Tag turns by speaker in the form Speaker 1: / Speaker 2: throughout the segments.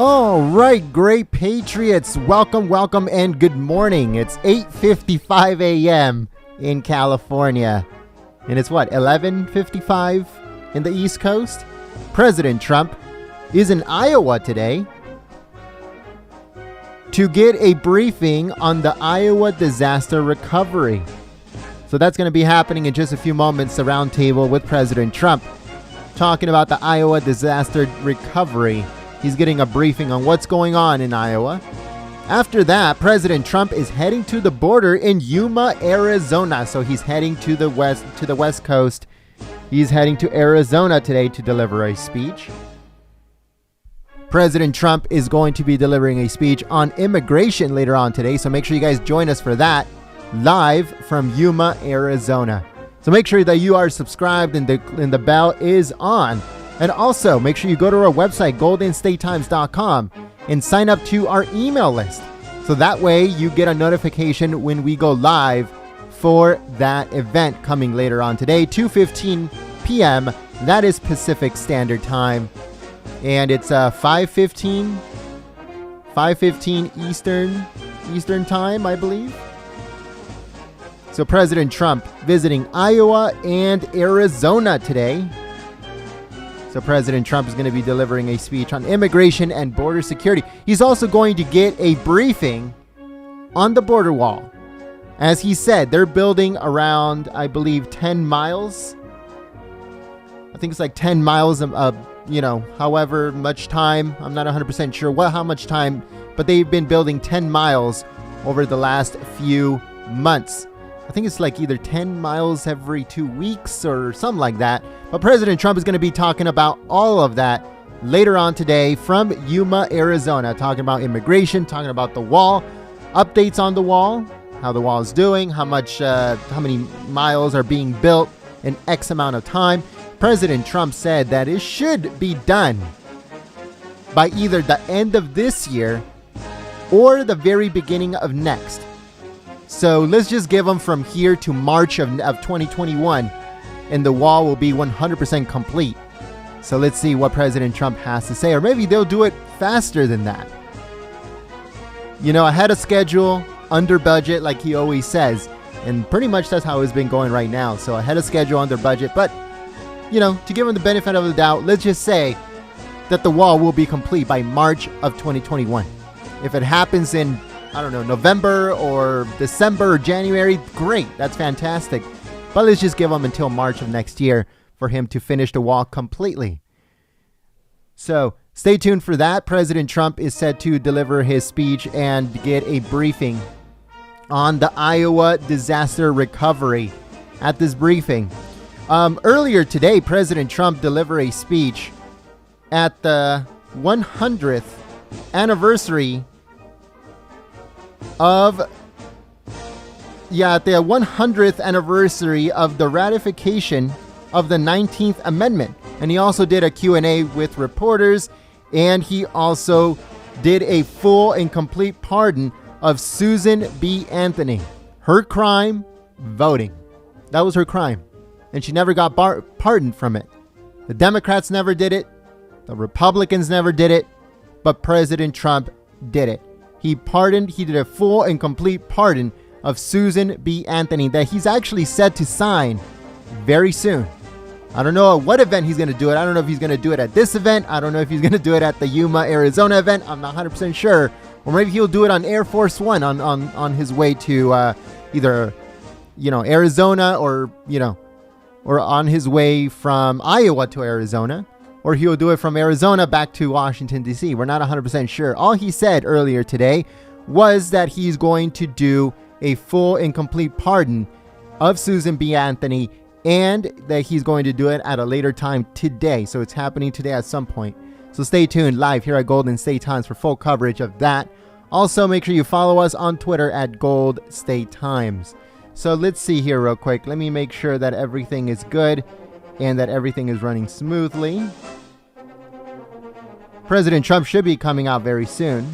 Speaker 1: All right, great Patriots. Welcome, and good morning. It's 8:55 a.m. in California. And it's what, 11:55 in the East Coast? President Trump is in Iowa today to get a briefing on the Iowa disaster recovery. So that's going to be happening in just a few moments, the roundtable with President Trump, talking about the Iowa disaster recovery. He's getting a briefing on what's going on in Iowa. After that, President Trump is heading to the border in Yuma, Arizona. So he's heading to the West Coast. He's heading to Arizona today to deliver a speech. President Trump is going to be delivering a speech on immigration later on today. So make sure you guys join us for that live from Yuma, Arizona. So make sure that you are subscribed and the bell is on. And also, make sure you go to our website, goldenstatetimes.com, and sign up to our email list. So that way you get a notification when we go live for that event coming later on today, 2:15 p.m. That is Pacific Standard Time. And it's 5:15 Eastern Time, I believe. So President Trump visiting Iowa and Arizona today. So President Trump is going to be delivering a speech on immigration and border security. He's also going to get a briefing on the border wall. As he said, they're building around, I believe, 10 miles. I think it's like 10 miles, however much time. I'm not 100% sure how much time, but they've been building 10 miles over the last few months. I think it's like either 10 miles every 2 weeks or something like that. But President Trump is going to be talking about all of that later on today from Yuma, Arizona, talking about immigration, talking about the wall, updates on the wall, how the wall is doing, how many miles are being built in X amount of time. President Trump said that it should be done by either the end of this year or the very beginning of next. So let's just give them from here to March of 2021, and the wall will be 100% complete. So let's see what President Trump has to say, or maybe they'll do it faster than that. Ahead of schedule, under budget, like he always says, and pretty much that's how it's been going right now. So ahead of schedule, under budget, but to give him the benefit of the doubt, let's just say that the wall will be complete by March of 2021. If it happens in November or December or January, great. That's fantastic. But let's just give him until March of next year for him to finish the wall completely. So stay tuned for that. President Trump is set to deliver his speech and get a briefing on the Iowa disaster recovery. At this briefing, earlier today, President Trump delivered a speech at the 100th anniversary of the 100th anniversary of the ratification of the 19th Amendment. And he also did a Q&A with reporters, and he also did a full and complete pardon of Susan B. Anthony. Her crime, voting. That was her crime. And she never got pardoned from it. The Democrats never did it. The Republicans never did it. But President Trump did it. He did a full and complete pardon of Susan B. Anthony that he's actually set to sign very soon. I don't know at what event he's going to do it. I don't know if he's going to do it at this event. I don't know if he's going to do it at the Yuma, Arizona event. I'm not 100% sure. Or maybe he'll do it on Air Force One on his way to either, Arizona or on his way from Iowa to Arizona. Or he'll do it from Arizona back to Washington, D.C. We're not 100% sure. All he said earlier today was that he's going to do a full and complete pardon of Susan B. Anthony, and that he's going to do it at a later time today. So it's happening today at some point. So stay tuned live here at Golden State Times for full coverage of that. Also, make sure you follow us on Twitter at Gold State Times. So let's see here real quick. Let me make sure that everything is good and that everything is running smoothly. President Trump should be coming out very soon.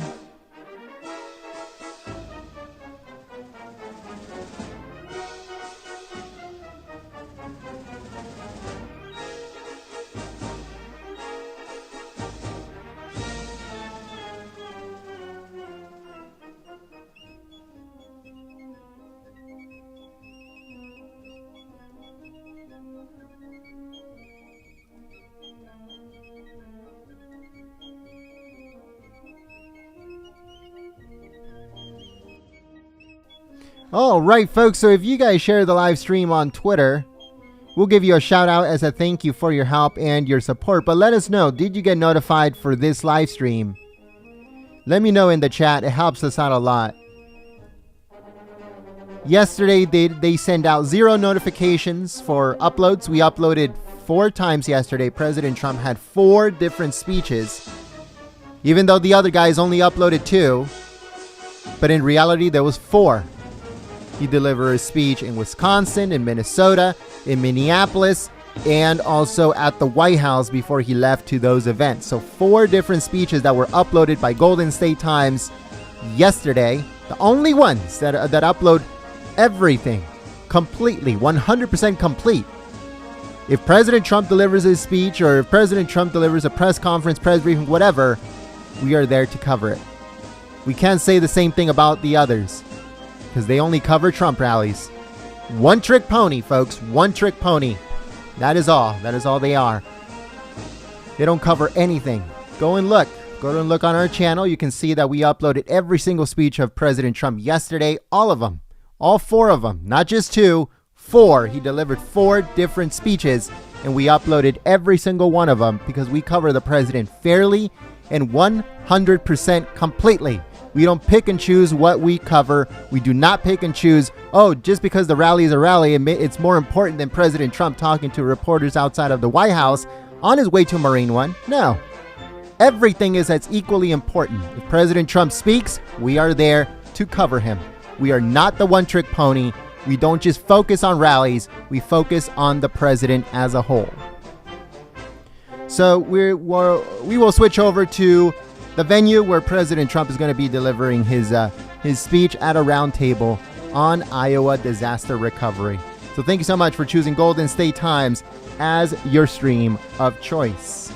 Speaker 1: All right, folks. So if you guys share the live stream on Twitter, we'll give you a shout out as a thank you for your help and your support. But let us know, did you get notified for this live stream? Let me know in the chat. It helps us out a lot. Yesterday, they sent out 0 notifications for uploads. We uploaded 4 times yesterday. President Trump had 4 different speeches, even though the other guys only uploaded 2. But in reality, there was 4. He delivered a speech in Wisconsin, in Minnesota, in Minneapolis, and also at the White House before he left to those events. So 4 different speeches that were uploaded by Golden State Times yesterday. The only ones that upload everything completely, 100% complete. If President Trump delivers his speech, or if President Trump delivers a press conference, press briefing, whatever, we are there to cover it. We can't say the same thing about the others because they only cover Trump rallies. One trick pony, folks. One trick pony. That is all. That is all they are. They don't cover anything. Go and look. Go and look on our channel. You can see that we uploaded every single speech of President Trump yesterday. All of them. All 4 of them. Not just 2. 4. He delivered 4 different speeches, and we uploaded every single one of them because we cover the president fairly and 100% completely. We don't pick and choose what we cover. We do not pick and choose, oh, just because the rally is a rally, it's more important than President Trump talking to reporters outside of the White House on his way to Marine One. No. Everything is as equally important. If President Trump speaks, we are there to cover him. We are not the one-trick pony. We don't just focus on rallies. We focus on the president as a whole. So we will switch over to the venue where President Trump is going to be delivering his speech at a roundtable on Iowa disaster recovery. So thank you so much for choosing Golden State Times as your stream of choice.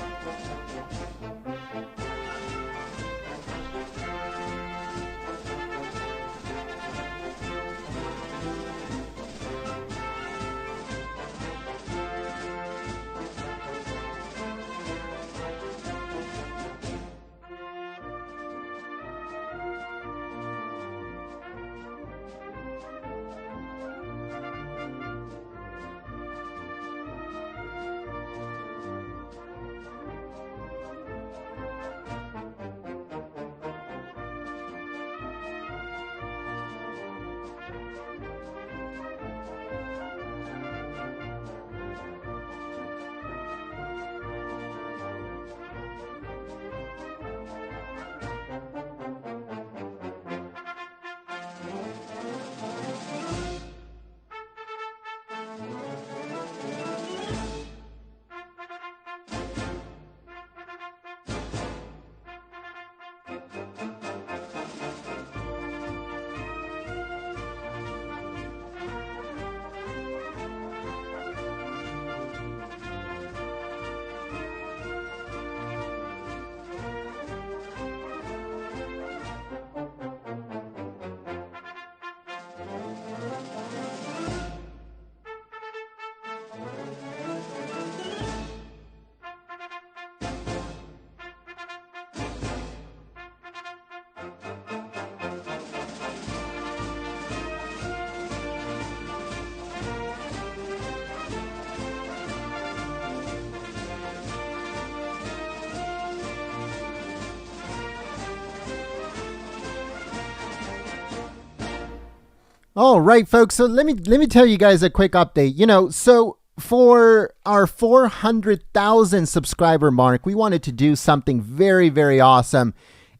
Speaker 1: All right, folks. So let me tell you guys a quick update. So for our 400,000 subscriber mark, we wanted to do something very, very awesome.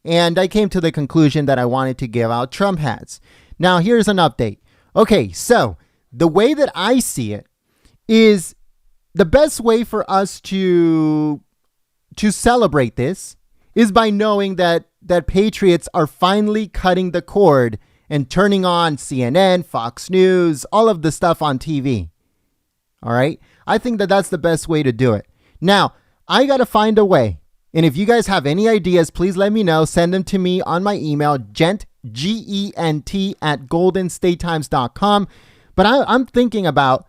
Speaker 1: And I came to the conclusion that I wanted to give out Trump hats. Now, here's an update. Okay, so the way that I see it is the best way for us to celebrate this is by knowing that patriots are finally cutting the cord and turning on CNN, Fox News, all of the stuff on TV. All right? I think that that's the best way to do it. Now, I got to find a way. And if you guys have any ideas, please let me know. Send them to me on my email, gent, G-E-N-T, @goldenstatetimes.com. But I'm thinking about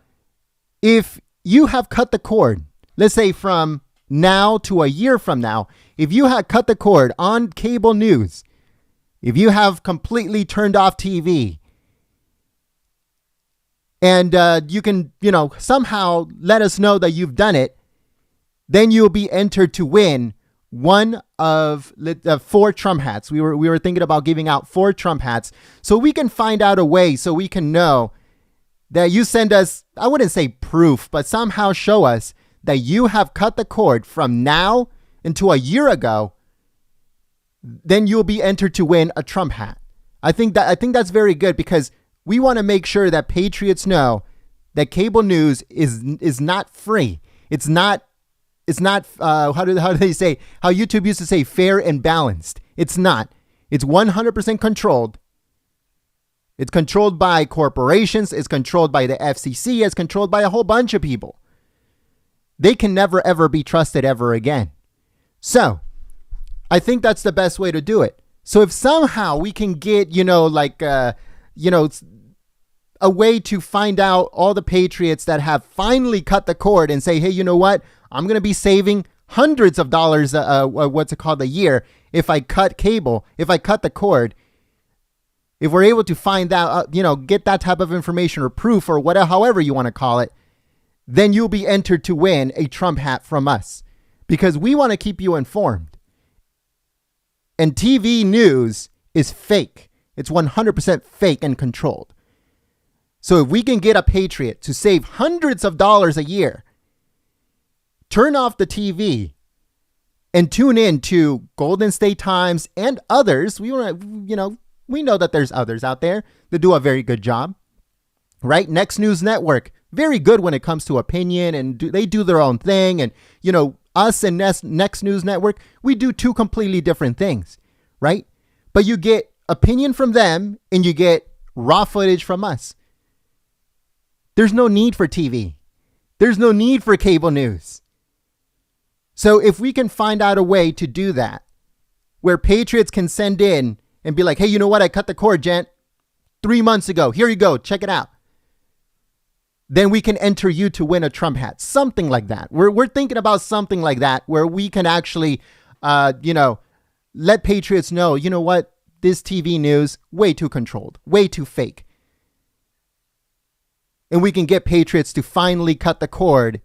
Speaker 1: if you have cut the cord, let's say from now to a year from now, if you had cut the cord on cable news, if you have completely turned off TV, and you can, somehow let us know that you've done it, then you'll be entered to win one of 4 Trump hats. We were thinking about giving out 4 Trump hats, so we can find out a way so we can know that you send us, I wouldn't say proof, but somehow show us that you have cut the cord from now until a year ago. Then you'll be entered to win a Trump hat. I think that's very good, because we want to make sure that patriots know that cable news is not free. It's not how do they say, how YouTube used to say, fair and balanced. It's not. It's 100% controlled. It's controlled by corporations. It's controlled by the FCC. It's controlled by a whole bunch of people. They can never, ever be trusted ever again. So I think that's the best way to do it. So if somehow we can get, a way to find out all the patriots that have finally cut the cord and say, hey, you know what? I'm going to be saving hundreds of dollars, a year if I cut cable, if I cut the cord. If we're able to find out, get that type of information or proof or whatever, however you want to call it, then you'll be entered to win a Trump hat from us, because we want to keep you informed. And TV news is fake. It's 100% fake and controlled. So if we can get a patriot to save hundreds of dollars a year, turn off the TV and tune in to Golden State Times and others. We know that there's others out there that do a very good job, right? Next News Network, very good when it comes to opinion, and they do their own thing. And, us and Next News Network, we do 2 completely different things, right? But you get opinion from them and you get raw footage from us. There's no need for TV. There's no need for cable news. So if we can find out a way to do that, where patriots can send in and be like, hey, you know what? I cut the cord, gent, 3 months ago. Here you go. Check it out. Then we can enter you to win a Trump hat. Something like that. We're thinking about something like that, where we can actually, let patriots know, you know what? This TV news, way too controlled, way too fake. And we can get patriots to finally cut the cord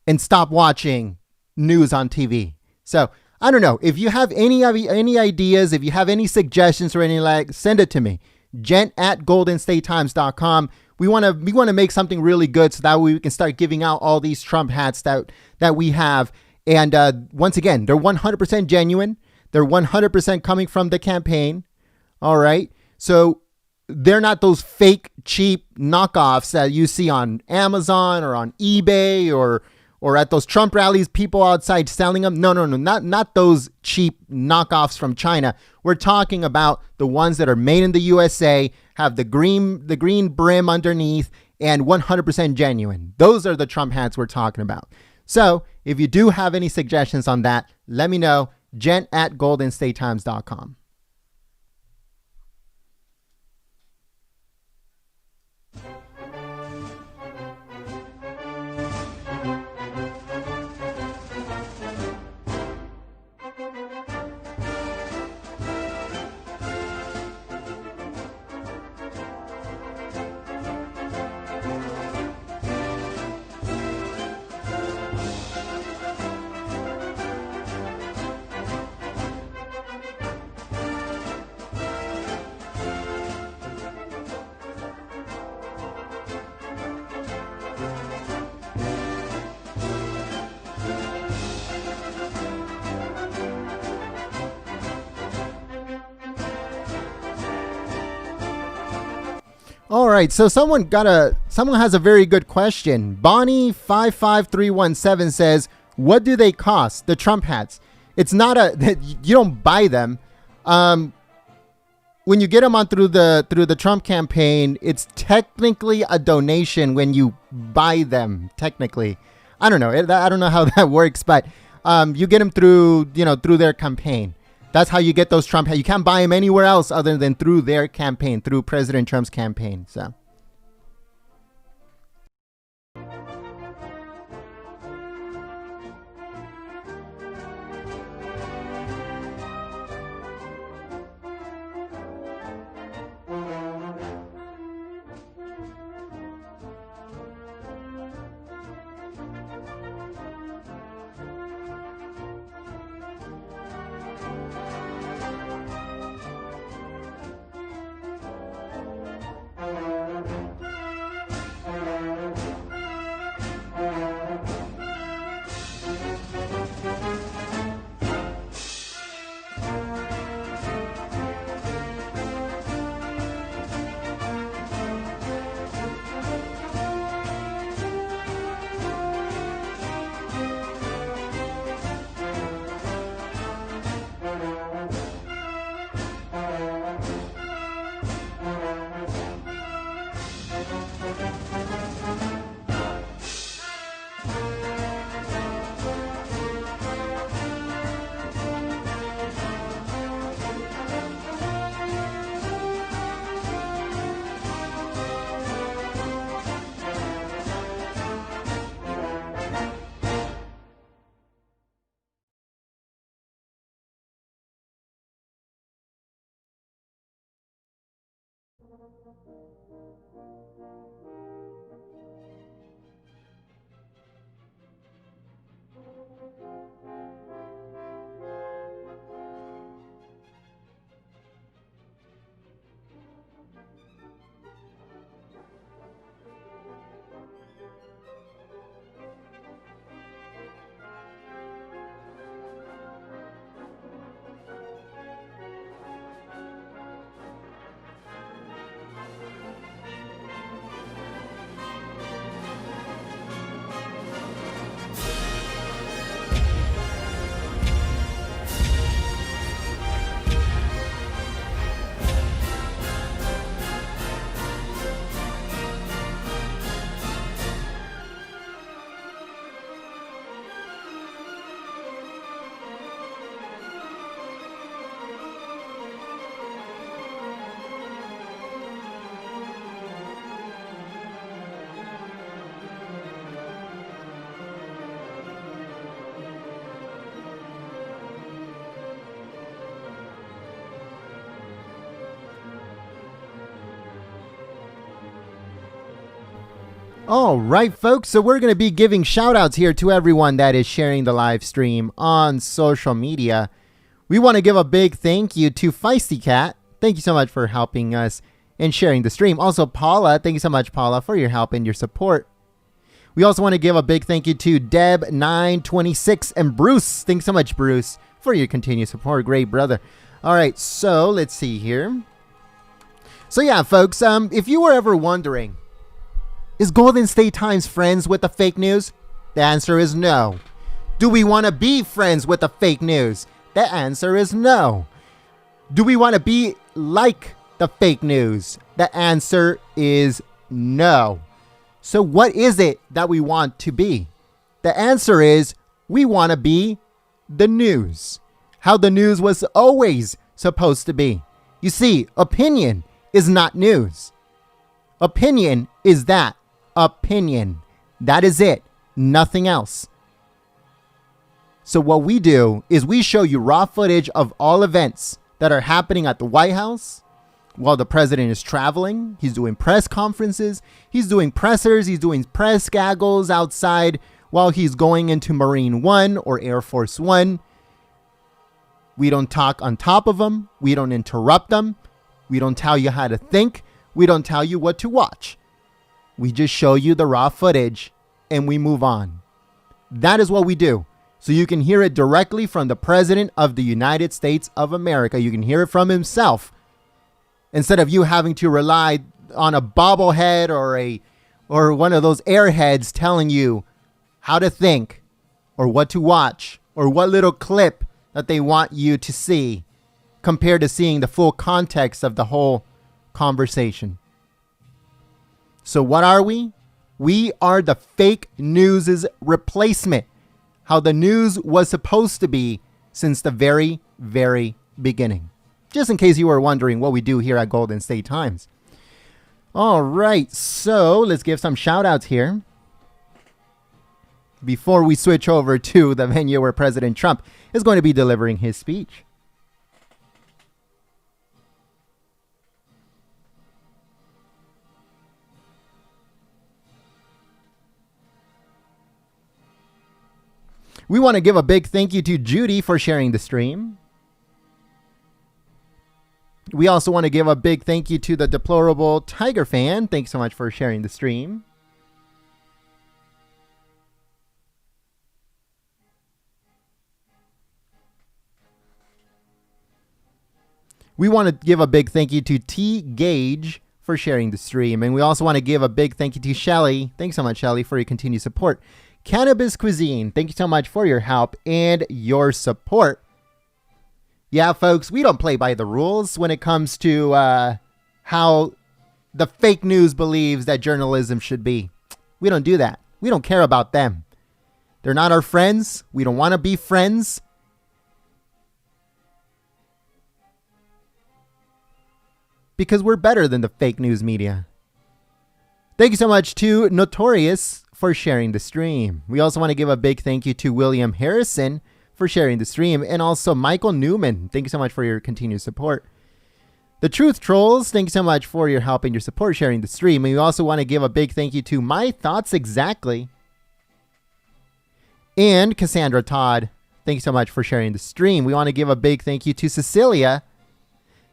Speaker 1: and stop watching news on TV. So I don't know. If you have any ideas, if you have any suggestions or anything, send it to me. gent@goldenstatetimes.com. We want to make something really good, so that way we can start giving out all these Trump hats that we have. And once again, they're 100% genuine. They're 100% coming from the campaign. All right. So they're not those fake, cheap knockoffs that you see on Amazon or on eBay or at those Trump rallies, people outside selling them. No, not those cheap knockoffs from China. We're talking about the ones that are made in the USA, have the green brim underneath, and 100% genuine. Those are the Trump hats we're talking about. So if you do have any suggestions on that, let me know. gent@goldenstatetimes.com. All right, so someone has a very good question. Bonnie55317 says, "What do they cost? The Trump hats? It's not you don't buy them. When you get them on through the Trump campaign, it's technically a donation when you buy them. Technically, I don't know. I don't know how that works, but you get them through their campaign. That's how you get those Trump hats. You can't buy them anywhere else other than through their campaign, through President Trump's campaign. So." All right, folks. So we're going to be giving shout outs here to everyone that is sharing the live stream on social media. We want to give a big thank you to Feisty Cat. Thank you so much for helping us and sharing the stream. Also, Paula, thank you so much, Paula, for your help and your support. We also want to give a big thank you to Deb926 and Bruce. Thanks so much, Bruce, for your continued support. Great brother. All right, so let's see here. So yeah, folks, if you were ever wondering, is Golden State Times friends with the fake news? The answer is no. Do we want to be friends with the fake news? The answer is no. Do we want to be like the fake news? The answer is no. So what is it that we want to be? The answer is we want to be the news. How the news was always supposed to be. You see, opinion is not news. Opinion is that. Opinion. That is it. Nothing else. So what we do is we show you raw footage of all events that are happening at the White House while the president is traveling. He's doing press conferences. He's doing pressers. He's doing press gaggles outside while he's going into Marine One or Air Force One. We don't talk on top of them. We don't interrupt them. We don't tell you how to think. We don't tell you what to watch. We just show you the raw footage and we move on. That is what we do. So you can hear it directly from the President of the United States of America. You can hear it from himself instead of you having to rely on a bobblehead or one of those airheads telling you how to think or what to watch or what little clip that they want you to see compared to seeing the full context of the whole conversation. So what are we? We are the fake news's replacement. How the news was supposed to be since the very, very beginning. Just in case you were wondering what we do here at Golden State Times. All right, so let's give some shout outs here before we switch over to the venue where President Trump is going to be delivering his speech. We want to give a big thank you to Judy for sharing the stream. We also want to give a big thank you to the Deplorable Tiger Fan. Thanks so much for sharing the stream. We want to give a big thank you to T Gage for sharing the stream. And we also want to give a big thank you to Shelly. Thanks so much, Shelly, for your continued support. Cannabis Cuisine, thank you so much for your help and your support. Yeah, folks, we don't play by the rules when it comes to how the fake news believes that journalism should be. We don't do that. We don't care about them. They're not our friends. We don't want to be friends. Because we're better than the fake news media. Thank you so much to Notorious for sharing the stream. We also want to give a big thank you to William Harrison for sharing the stream, and also Michael Newman. Thank you so much for your continued support. The Truth Trolls, thank you so much for your help and your support sharing the stream. And we also want to give a big thank you to My Thoughts Exactly and Cassandra Todd. Thank you so much for sharing the stream. We want to give a big thank you to Cecilia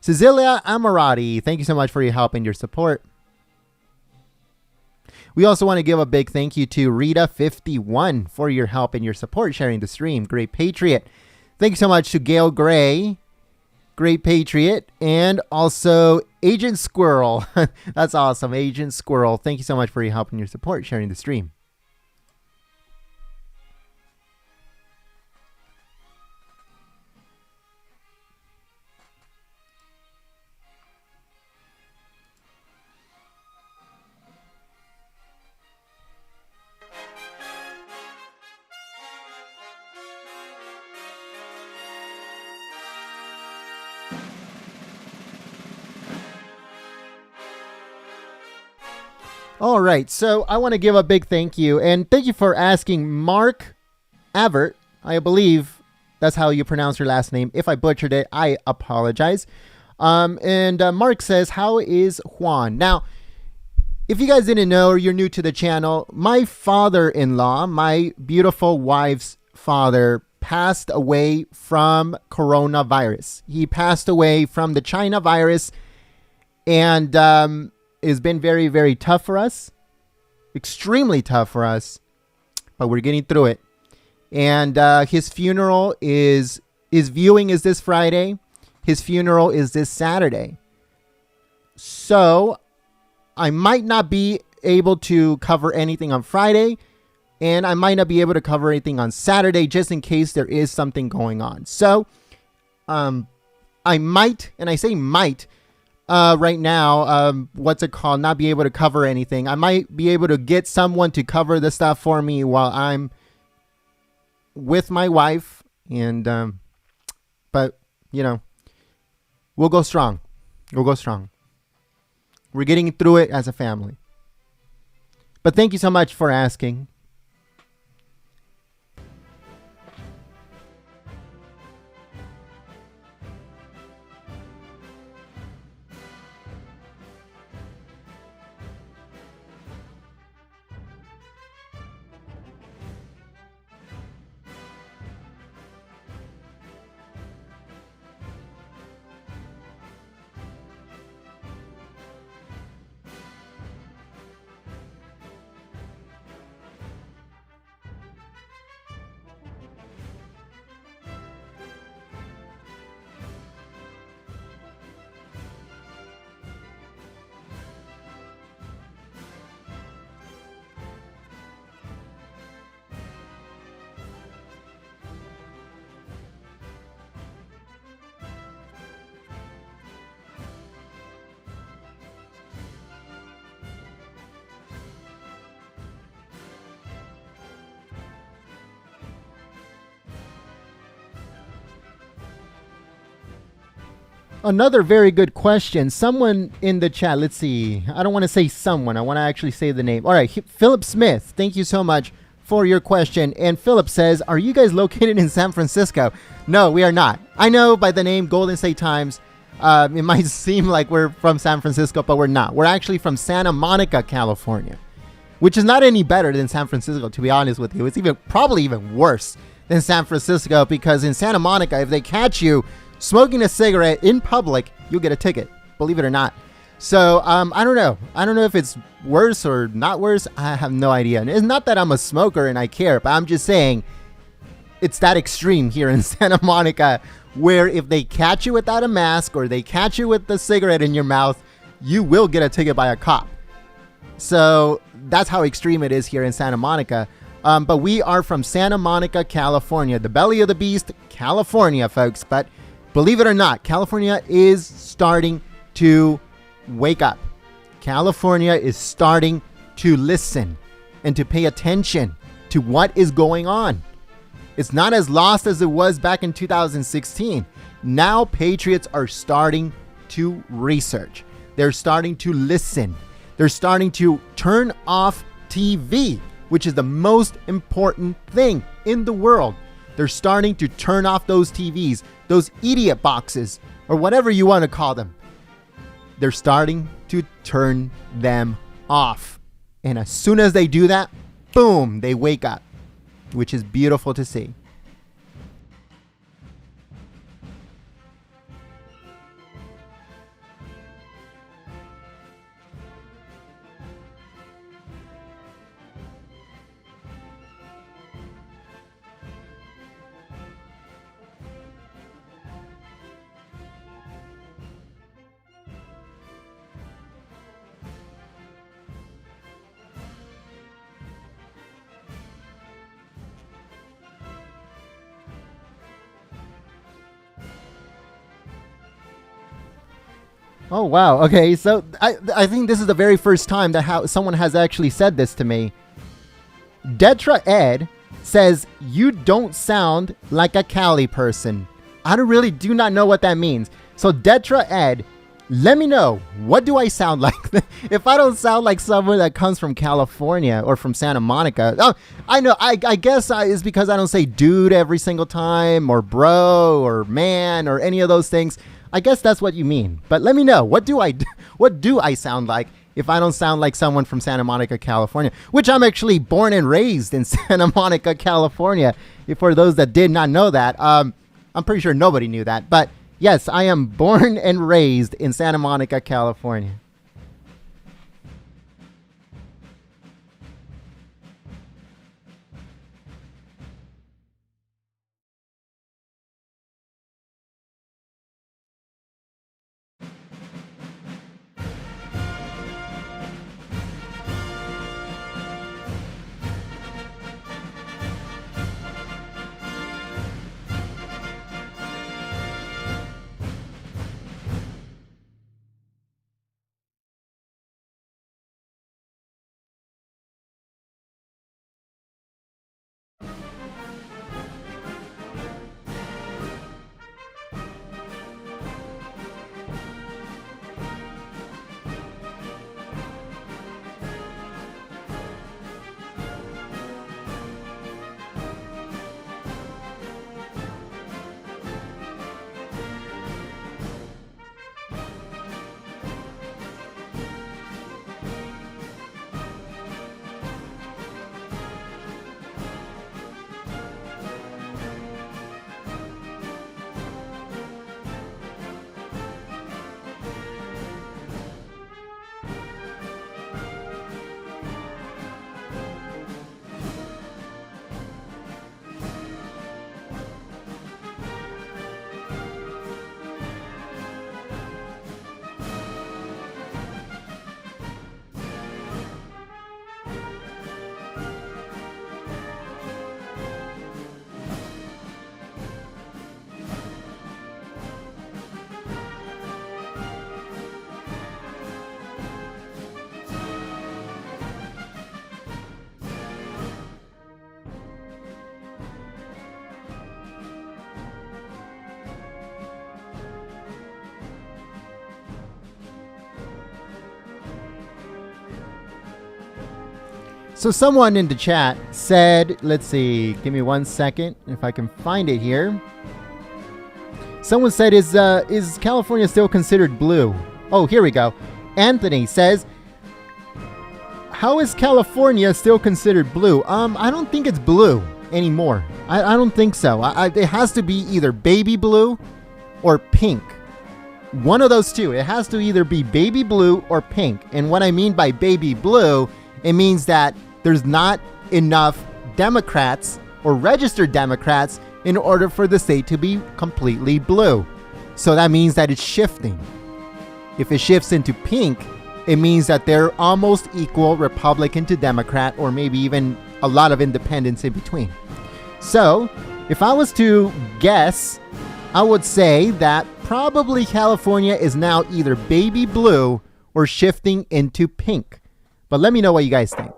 Speaker 1: Amarati. Thank you so much for your help and your support. We also want to give a big thank you to Rita51 for your help and your support sharing the stream. Great Patriot. Thank you so much to Gail Gray, Great Patriot, and also Agent Squirrel. That's awesome. Agent Squirrel. Thank you so much for your help and your support sharing the stream. All right, so I want to give a big thank you, and thank you for asking Mark Avert. I believe that's how you pronounce your last name. If I butchered it, I apologize. Mark says, how is Juan? Now, if you guys didn't know or you're new to the channel, my father-in-law, my beautiful wife's father, passed away from coronavirus. He passed away from the China virus, and it's been very, very tough for us. Extremely tough for us. But we're getting through it. And his funeral is... His viewing is this Friday. His funeral is this Saturday. So, I might not be able to cover anything on Friday. And I might not be able to cover anything on Saturday, just in case there is something going on. So, I might, and I say might... right now, what's it called? Not be able to cover anything. I might be able to get someone to cover the stuff for me while I'm with my wife. And, but, you know, we'll go strong. We'll go strong. We're getting through it as a family. But thank you so much for asking. Another very good question. Someone in the chat, let's see. I don't want to say someone. I want to actually say the name. All right, Philip Smith, thank you so much for your question. And Philip says, are you guys located in San Francisco? No, we are not. I know by the name Golden State Times, it might seem like we're from San Francisco, but we're not. We're actually from Santa Monica, California, which is not any better than San Francisco, to be honest with you. It's probably even worse than San Francisco, because in Santa Monica, if they catch you smoking a cigarette in public, you'll get a ticket, believe it or not. So, I don't know. I don't know if it's worse or not worse. I have no idea. And it's not that I'm a smoker and I care, but I'm just saying it's that extreme here in Santa Monica, where if they catch you without a mask or they catch you with the cigarette in your mouth, you will get a ticket by a cop. So that's how extreme it is here in Santa Monica. But we are from Santa Monica, California, the belly of the beast, California, folks. But believe it or not, California is starting to wake up. California is starting to listen and to pay attention to what is going on. It's not as lost as it was back in 2016. Now patriots are starting to research. They're starting to listen. They're starting to turn off TV, which is the most important thing in the world. They're starting to turn off those TVs, those idiot boxes, or whatever you want to call them. they're starting to turn them off. And as soon as they do that, boom, they wake up, which is beautiful to see. Oh, wow. Okay, so I think this is the very first time that someone has actually said this to me. Detra Ed says, you don't sound like a Cali person. I really do not know what that means. So Detra Ed, let me know, what do I sound like? If I don't sound like someone that comes from California or from Santa Monica. Oh, I know. I guess it's because I don't say dude every single time, or bro, or man, or any of those things. I guess that's what you mean. But let me know, what do I sound like if I don't sound like someone from Santa Monica, California? Which I'm actually born and raised in Santa Monica, California. For those that did not know that, I'm pretty sure nobody knew that. But yes, I am born and raised in Santa Monica, California. So someone in the chat said, let's see, give me 1 second if I can find it here. Someone said, is California still considered blue? Oh, here we go. Anthony says, how is California still considered blue? I don't think it's blue anymore. I don't think so. It has to be either baby blue or pink. One of those two. It has to either be baby blue or pink. And what I mean by baby blue, it means that there's not enough Democrats or registered Democrats in order for the state to be completely blue. So that means that it's shifting. If it shifts into pink, it means that they're almost equal Republican to Democrat, or maybe even a lot of independents in between. So if I was to guess, I would say that probably California is now either baby blue or shifting into pink. But let me know what you guys think.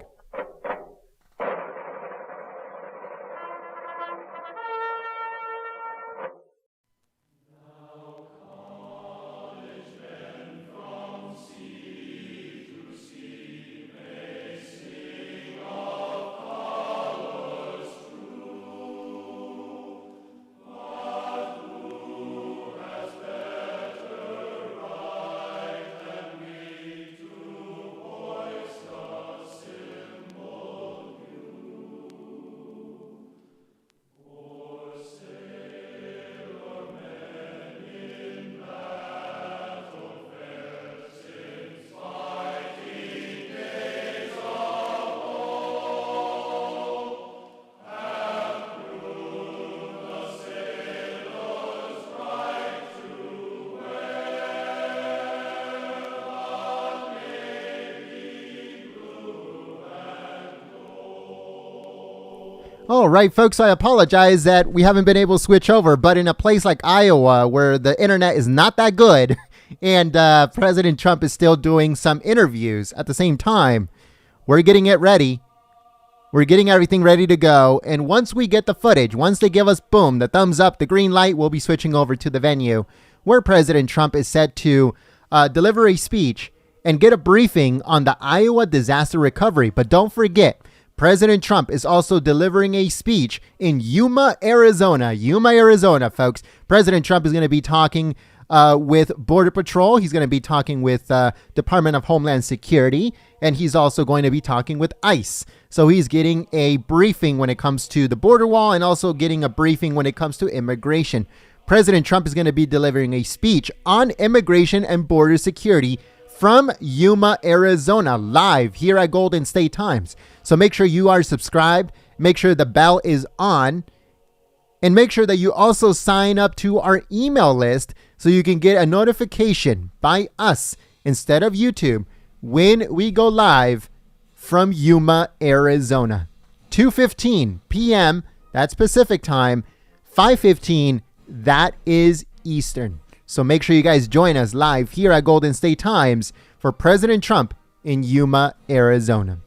Speaker 1: All right, folks, I apologize that we haven't been able to switch over, but in a place like Iowa where the internet is not that good and President Trump is still doing some interviews at the same time, we're getting it ready. We're getting everything ready to go. And once we get the footage, once they give us, boom, the thumbs up, the green light, we'll be switching over to the venue where President Trump is set to deliver a speech and get a briefing on the Iowa disaster recovery. But don't forget, President Trump is also delivering a speech in Yuma, Arizona. Yuma, Arizona, folks. President Trump is going to be talking with Border Patrol. He's going to be talking with Department of Homeland Security. And he's also going to be talking with ICE. So he's getting a briefing when it comes to the border wall and also getting a briefing when it comes to immigration. President Trump is going to be delivering a speech on immigration and border security from Yuma, Arizona, live here at Golden State Times. So make sure you are subscribed, make sure the bell is on, and make sure that you also sign up to our email list so you can get a notification by us instead of YouTube when we go live from Yuma, Arizona. 2:15 p.m., that's Pacific time, 5:15, that is Eastern. So make sure you guys join us live here at Golden State Times for President Trump in Yuma, Arizona.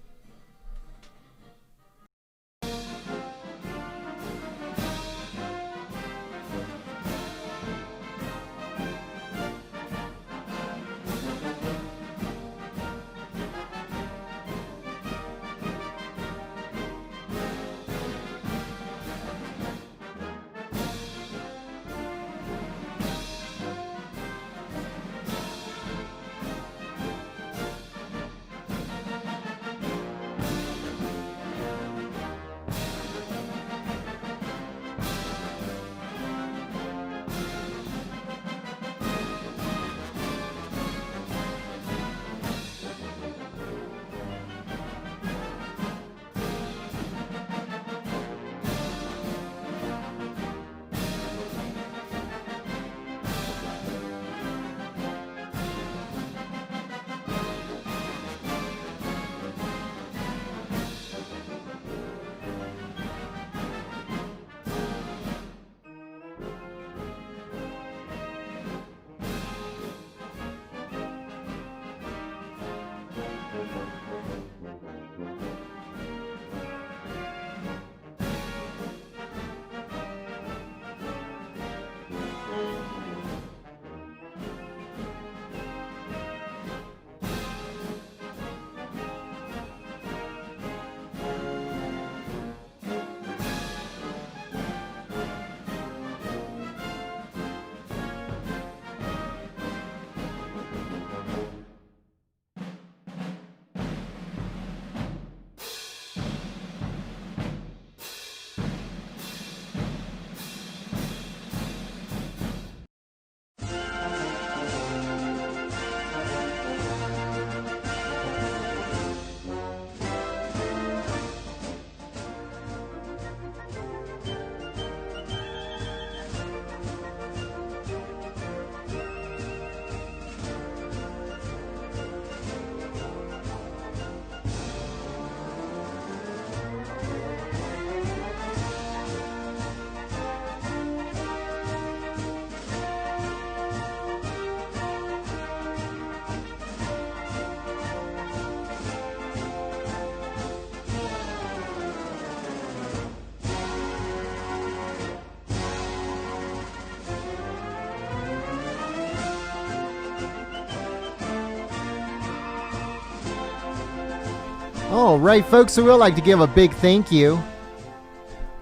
Speaker 1: All right, folks, so we'd like to give a big thank you.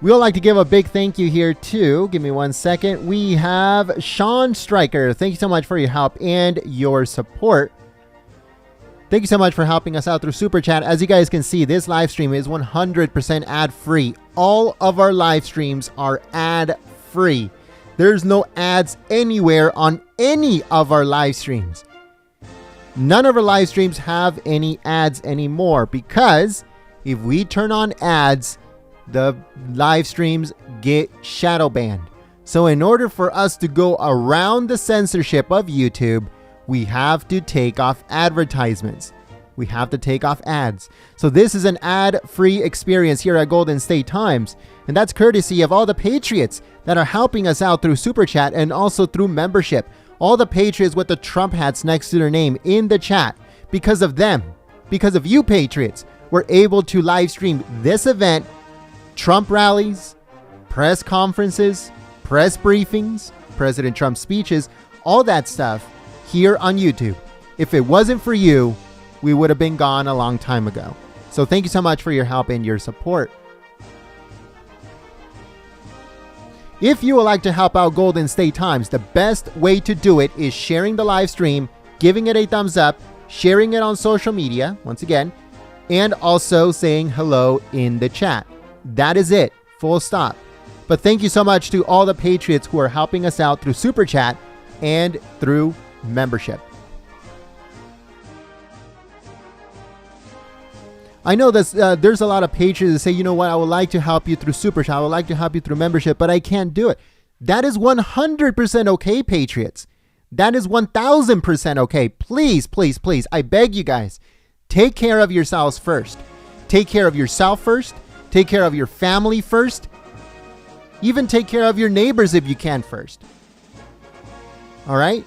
Speaker 1: We'd like to give a big thank you here, too. Give me 1 second. We have Sean Stryker. Thank you so much for your help and your support. Thank you so much for helping us out through Super Chat. As you guys can see, this live stream is 100% ad-free. All of our live streams are ad-free. There's no ads anywhere on any of our live streams. None of our live streams have any ads anymore because if we turn on ads, the live streams get shadow banned. So in order for us to go around the censorship of YouTube, we have to take off advertisements. we have to take off ads. So this is an ad-free experience here at Golden State Times. And that's courtesy of all the Patriots that are helping us out through Super Chat and also through membership. All the Patriots with the Trump hats next to their name in the chat. Because of them, because of you Patriots, we're able to live stream this event, Trump rallies, press conferences, press briefings, President Trump speeches, all that stuff here on YouTube. If it wasn't for you, we would have been gone a long time ago. So thank you so much for your help and your support. If you would like to help out Golden State Times, the best way to do it is sharing the live stream, giving it a thumbs up, sharing it on social media, once again, and also saying hello in the chat. That is it. Full stop. But thank you so much to all the Patriots who are helping us out through Super Chat and through membership. I know there's a lot of Patriots that say, you know what, I would like to help you through Super Chat, I would like to help you through membership, but I can't do it. That is 100% okay, Patriots. That is 1000% okay. Please, please, please, I beg you guys, take care of yourselves first. Take care of yourself first. Take care of your family first. Even take care of your neighbors if you can first. All right?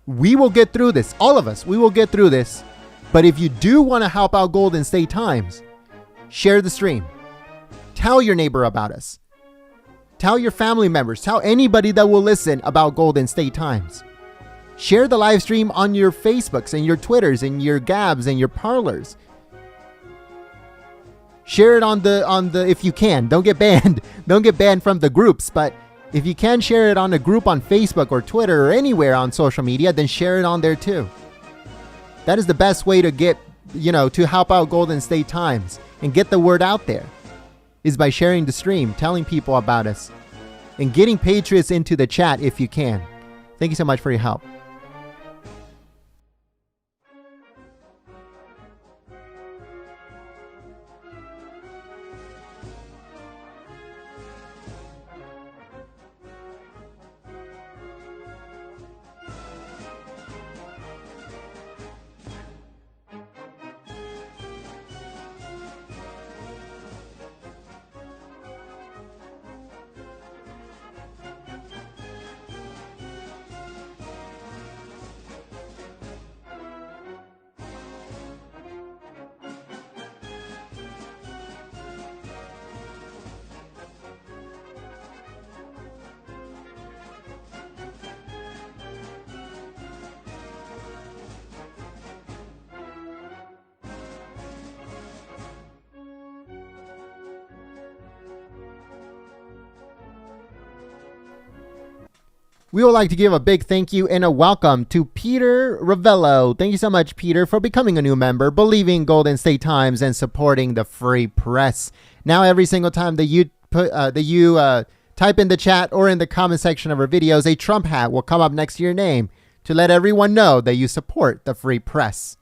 Speaker 1: We will get through this. All of us, we will get through this. But if you do want to help out Golden State Times, share the stream. Tell your neighbor about us. Tell your family members. Tell anybody that will listen about Golden State Times. Share the live stream on your Facebooks and your Twitters and your Gabs and your Parlors. Share it on the if you can. Don't get banned. Don't get banned from the groups, but if you can share it on a group on Facebook or Twitter or anywhere on social media, then share it on there too. That is the best way to get, to help out Golden State Times and get the word out there, is by sharing the stream, telling people about us, and getting Patriots into the chat if you can. Thank you so much for your help. We would like to give a big thank you and a welcome to Peter Ravello. Thank you so much, Peter, for becoming a new member, believing Golden State Times, and supporting the free press. Now, every single time that you type in the chat or in the comment section of our videos, a Trump hat will come up next to your name to let everyone know that you support the free press.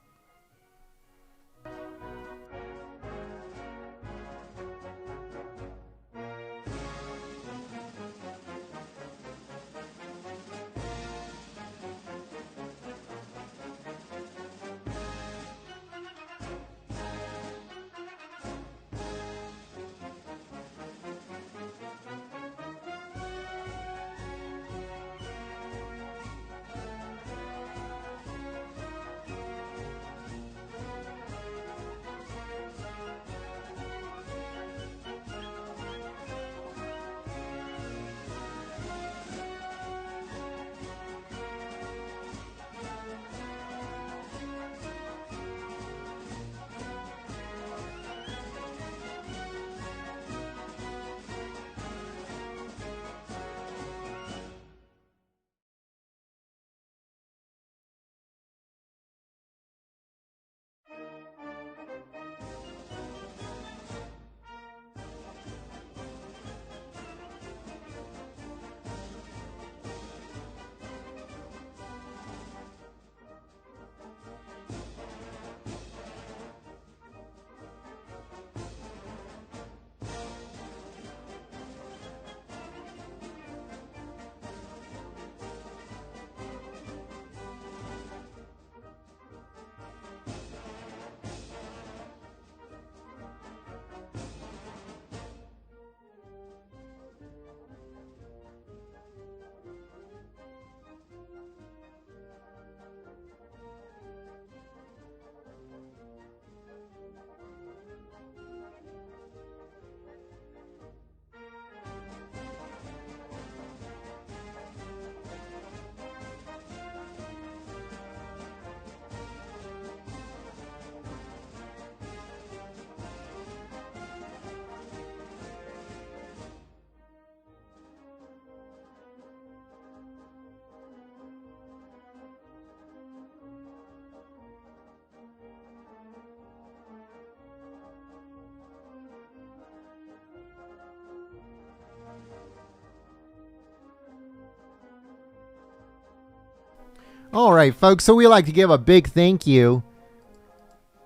Speaker 1: All right, folks. So we like to give a big thank you.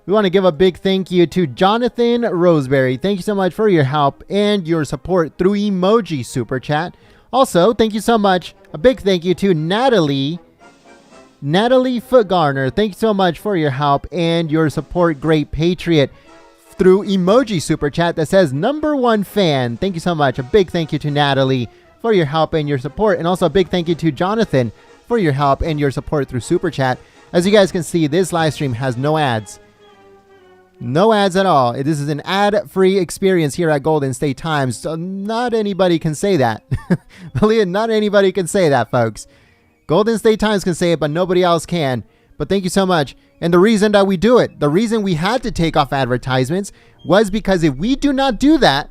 Speaker 1: We want to give a big thank you to Jonathan Roseberry. Thank you so much for your help and your support through emoji super chat. Also, thank you so much. A big thank you to Natalie Footgarner. Thank you so much for your help and your support, Great Patriot, through emoji super chat that says #1 fan. Thank you so much. A big thank you to Natalie for your help and your support. And also a big thank you to Jonathan for your help and your support through super chat. As you guys can see, this live stream has no ads. No ads at all. This is an ad-free experience here at Golden State Times. So not anybody can say that. Believe it, not anybody can say that, folks. Golden State Times can say it, but nobody else can. But thank you so much. And the reason that we do it, the reason we had to take off advertisements was because if we do not do that,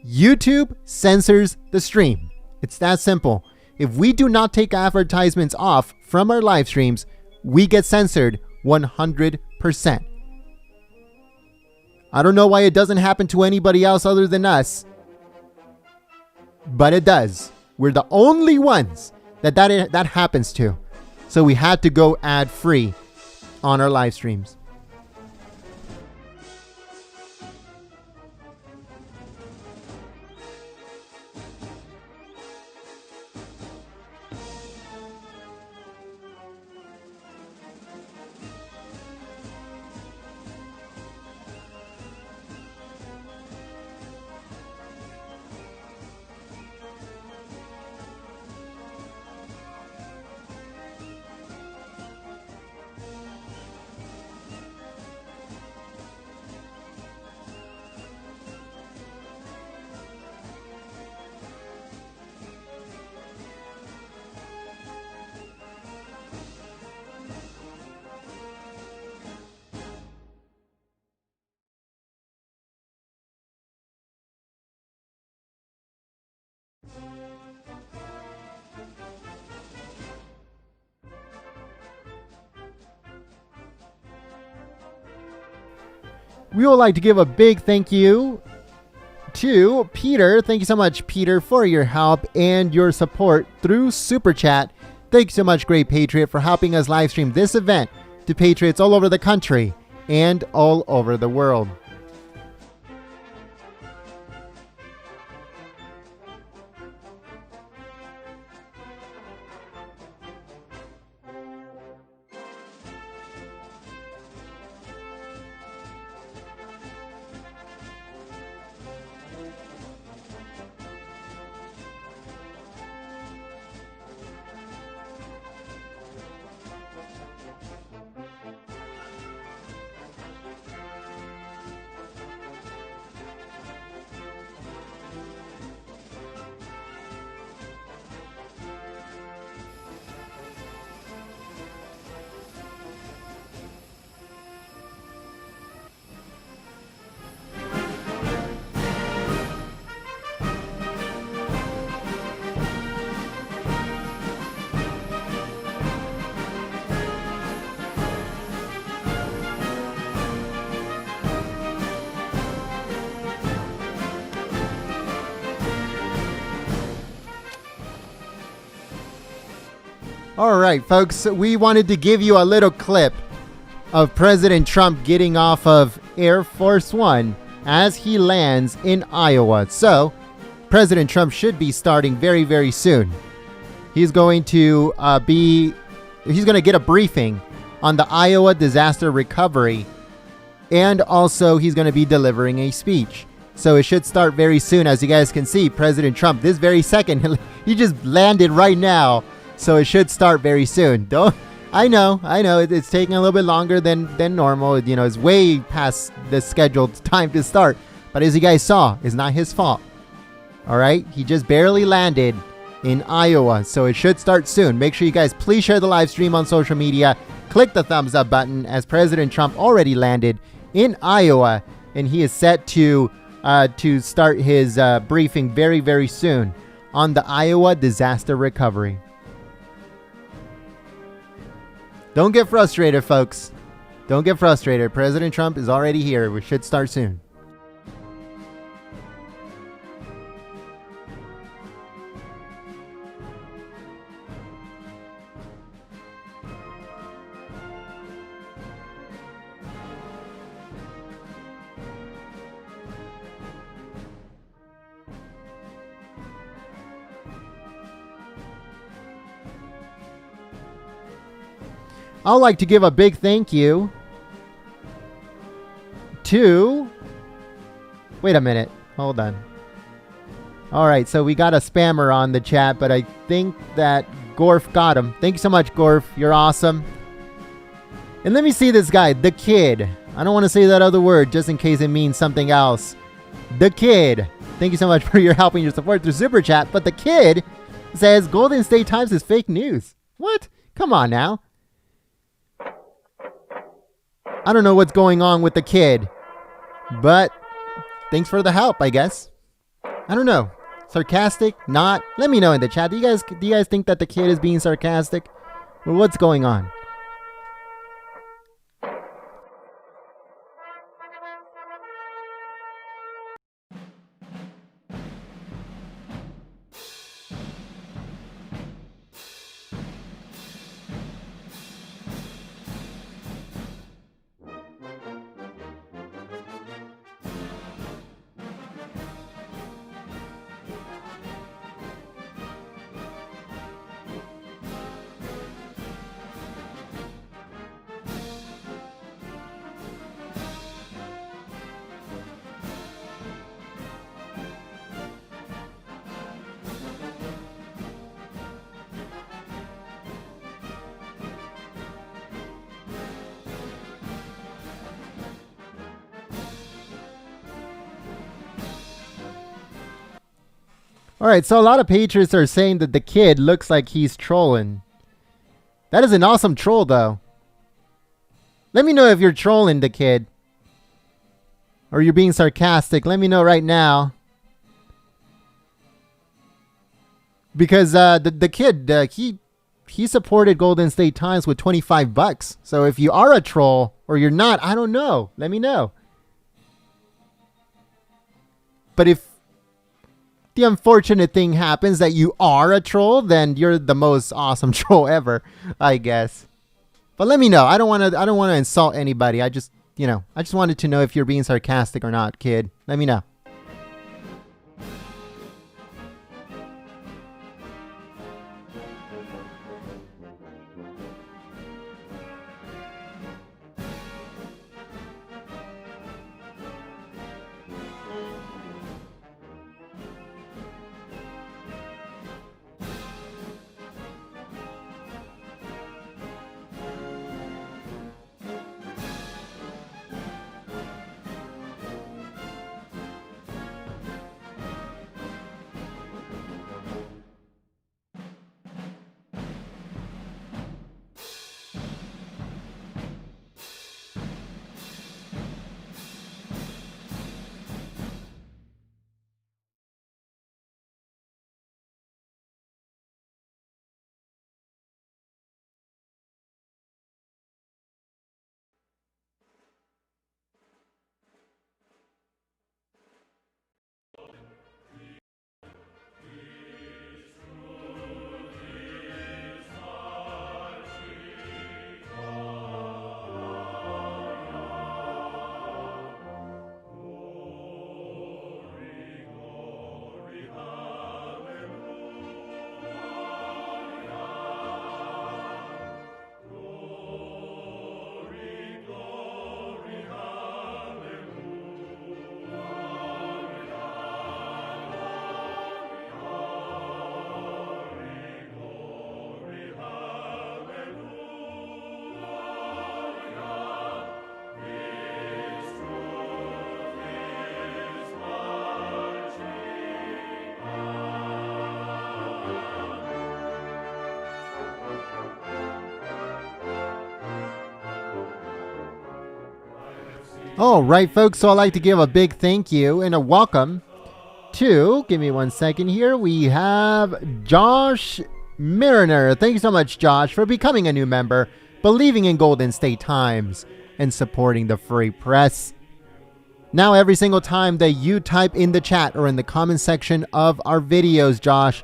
Speaker 1: YouTube censors the stream. It's that simple. If we do not take advertisements off from our live streams, we get censored 100%. I don't know why it doesn't happen to anybody else other than us, but it does. We're the only ones that happens to. So we had to go ad-free on our live streams. We would like to give a big thank you to Peter. Thank you so much, Peter, for your help and your support through Super Chat. Thank you so much, Great Patriot, for helping us live stream this event to patriots all over the country and all over the world. All right, folks, we wanted to give you a little clip of President Trump getting off of Air Force One as he lands in Iowa. So, President Trump should be starting very, very soon. He's going to get a briefing on the Iowa disaster recovery, and also he's going to be delivering a speech. So it should start very soon. As you guys can see, President Trump, this very second, he just landed right now. So it should start very soon. I know, it's taking a little bit longer than normal. You know, it's way past the scheduled time to start. But as you guys saw, it's not his fault. All right, he just barely landed in Iowa, so it should start soon. Make sure you guys please share the live stream on social media. Click the thumbs up button as President Trump already landed in Iowa, and he is set to start his briefing very, very soon on the Iowa disaster recovery. Don't get frustrated, folks. Don't get frustrated. President Trump is already here. We should start soon. I'd like to give a big thank you to... Wait a minute. Hold on. Alright, so we got a spammer on the chat, but I think that Gorf got him. Thank you so much, Gorf. You're awesome. And let me see this guy, The Kid. I don't want to say that other word just in case it means something else. The Kid. Thank you so much for your help and your support through Super Chat. But The Kid says Golden State Times is fake news. What? Come on now. I don't know what's going on with The Kid. But thanks for the help, I guess. I don't know. Sarcastic? Not? Let me know in the chat. Do you guys think that The Kid is being sarcastic? Or what's going on? Alright, so a lot of patrons are saying that The Kid looks like he's trolling. That is an awesome troll, though. Let me know if you're trolling, The Kid. Or you're being sarcastic. Let me know right now. Because the Kid, he supported Golden State Times with $25. So if you are a troll, or you're not, I don't know. Let me know. But if the unfortunate thing happens that you are a troll, then you're the most awesome troll ever, I guess. But let me know. I don't want to insult anybody. I just wanted to know if you're being sarcastic or not, Kid. Let me know. All right, folks, so I'd like to give a big thank you and a welcome to, give me 1 second here, we have Josh Mariner. Thank you so much, Josh, for becoming a new member, believing in Golden State Times, and supporting the free press. Now, every single time that you type in the chat or in the comment section of our videos, Josh,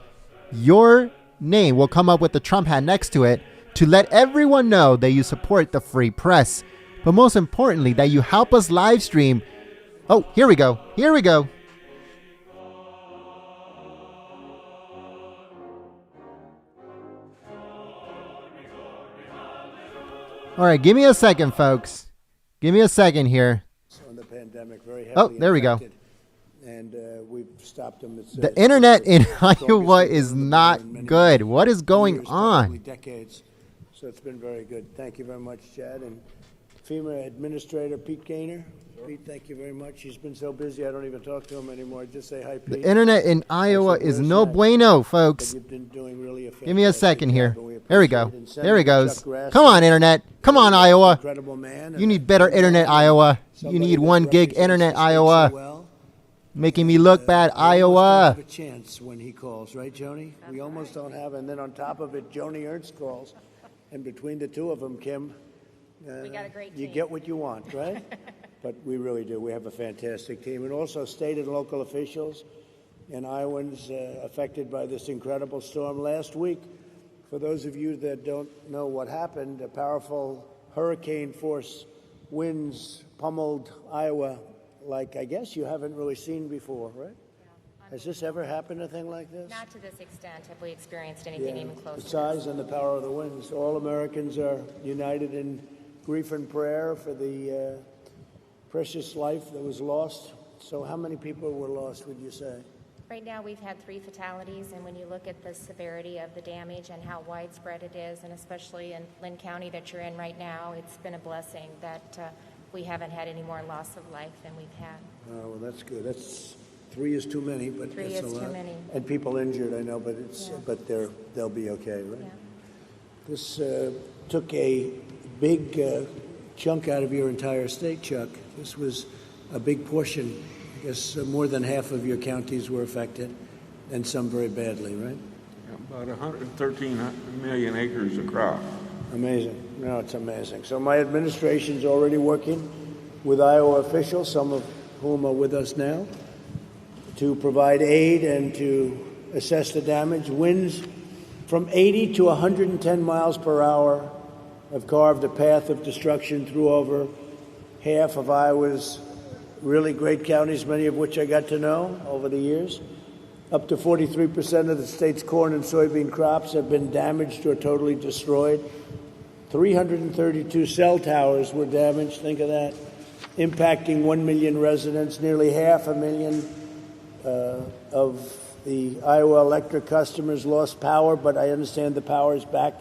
Speaker 1: your name will come up with the Trump hat next to it to let everyone know that you support the free press. But most importantly, that you help us live stream. Oh, here we go. Here we go. All right, give me a second, folks. Give me a second here.
Speaker 2: On the pandemic, very
Speaker 1: Oh,
Speaker 2: heavily
Speaker 1: there we go.
Speaker 2: infected. And we've stopped them.
Speaker 1: The internet in Iowa is not good. What is going on?
Speaker 2: Decades. So it's been very good. Thank you very much, Chad. And FEMA Administrator Pete Gaynor. Pete, thank you very much. He's been so busy I don't even talk to him anymore. Just say hi, Pete.
Speaker 1: The internet in Iowa is no bueno, folks.
Speaker 2: You've been doing really
Speaker 1: Give me a second here. There we go.
Speaker 2: And
Speaker 1: There he goes.
Speaker 2: Chuck
Speaker 1: Come on, internet. Come on, Iowa.
Speaker 2: incredible man.
Speaker 1: You need better internet, Iowa. You need 1 gig internet, Iowa.
Speaker 2: Well,
Speaker 1: Making me look bad,
Speaker 2: we almost don't
Speaker 1: Iowa.
Speaker 2: have a chance when he calls, right, Joni? We almost don't have, and then on top of it, Joni Ernst calls, and between the two of them, Kim,
Speaker 3: We got a great
Speaker 2: you
Speaker 3: team.
Speaker 2: get what you want, right? But we really do. We have a fantastic team, and also state and local officials and Iowans affected by this incredible storm last week. For those of you that don't know what happened, a powerful hurricane-force winds pummeled Iowa like I guess you haven't really seen before, right? Has this ever happened, a thing like this?
Speaker 3: Not to this extent have we experienced anything even close
Speaker 2: The
Speaker 3: to
Speaker 2: size and the power of the winds. All Americans are united in grief and prayer for the precious life that was lost. So how many people were lost, would you say?
Speaker 3: Right now, we've had 3 fatalities, and when you look at the severity of the damage and how widespread it is, and especially in Lynn County that you're in right now, it's been a blessing that we haven't had any more loss of life than we've had.
Speaker 2: Oh, well, that's good. That's 3 is too many, but
Speaker 3: 3
Speaker 2: that's
Speaker 3: is
Speaker 2: a lot.
Speaker 3: too many.
Speaker 2: And people injured, I know, but it's
Speaker 3: Yeah.
Speaker 2: but they'll be okay, right?
Speaker 3: Yeah.
Speaker 2: This took a big chunk out of your entire state, Chuck. This was a big portion. I guess more than half of your counties were affected, and some very badly, right?
Speaker 4: About 113 million acres of crop.
Speaker 2: Amazing. No, it's amazing. So my administration's already working with Iowa officials, some of whom are with us now, to provide aid and to assess the damage. Winds from 80 to 110 miles per hour have carved a path of destruction through over half of Iowa's really great counties, many of which I got to know over the years. Up to 43% of the state's corn and soybean crops have been damaged or totally destroyed. 332 cell towers were damaged, think of that, impacting 1 million residents. Nearly 500,000 of the Iowa electric customers lost power, but I understand the power is back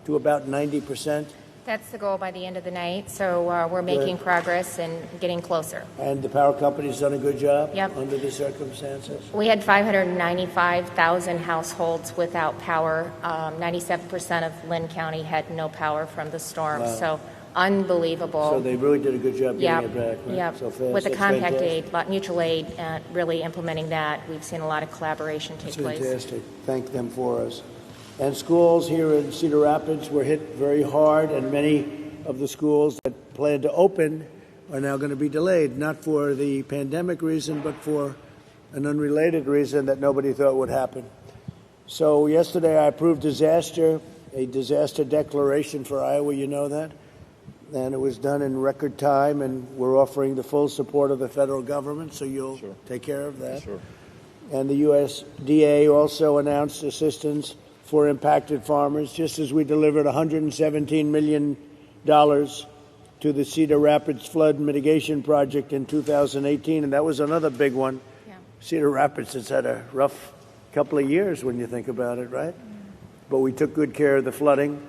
Speaker 2: to about 90%.
Speaker 3: That's the goal by the end of the night, so we're making progress and getting closer.
Speaker 2: And the power company's done a good job
Speaker 3: Yep.
Speaker 2: under the circumstances.
Speaker 3: We had 595,000 households without power. 97% of Lynn County had no power from the storm,
Speaker 2: Wow.
Speaker 3: so unbelievable.
Speaker 2: So they really did a good job getting it back, right?
Speaker 3: Yep.
Speaker 2: So fast.
Speaker 3: With the
Speaker 2: That's
Speaker 3: compact
Speaker 2: fantastic.
Speaker 3: aid, mutual aid, really implementing that, we've seen a lot of collaboration take
Speaker 2: That's
Speaker 3: place.
Speaker 2: fantastic. Thank them for us. And schools here in Cedar Rapids were hit very hard, and many of the schools that planned to open are now going to be delayed, not for the pandemic reason, but for an unrelated reason that nobody thought would happen. So yesterday I approved a disaster declaration for Iowa, you know that? And it was done in record time, and we're offering the full support of the federal government, so you'll take care of that.
Speaker 4: Sure.
Speaker 2: And the USDA also announced assistance for impacted farmers, just as we delivered $117 million to the Cedar Rapids Flood Mitigation Project in 2018, and that was another big one.
Speaker 3: Yeah.
Speaker 2: Cedar Rapids has had a rough couple of years when you think about it, right? But we took good care of the flooding,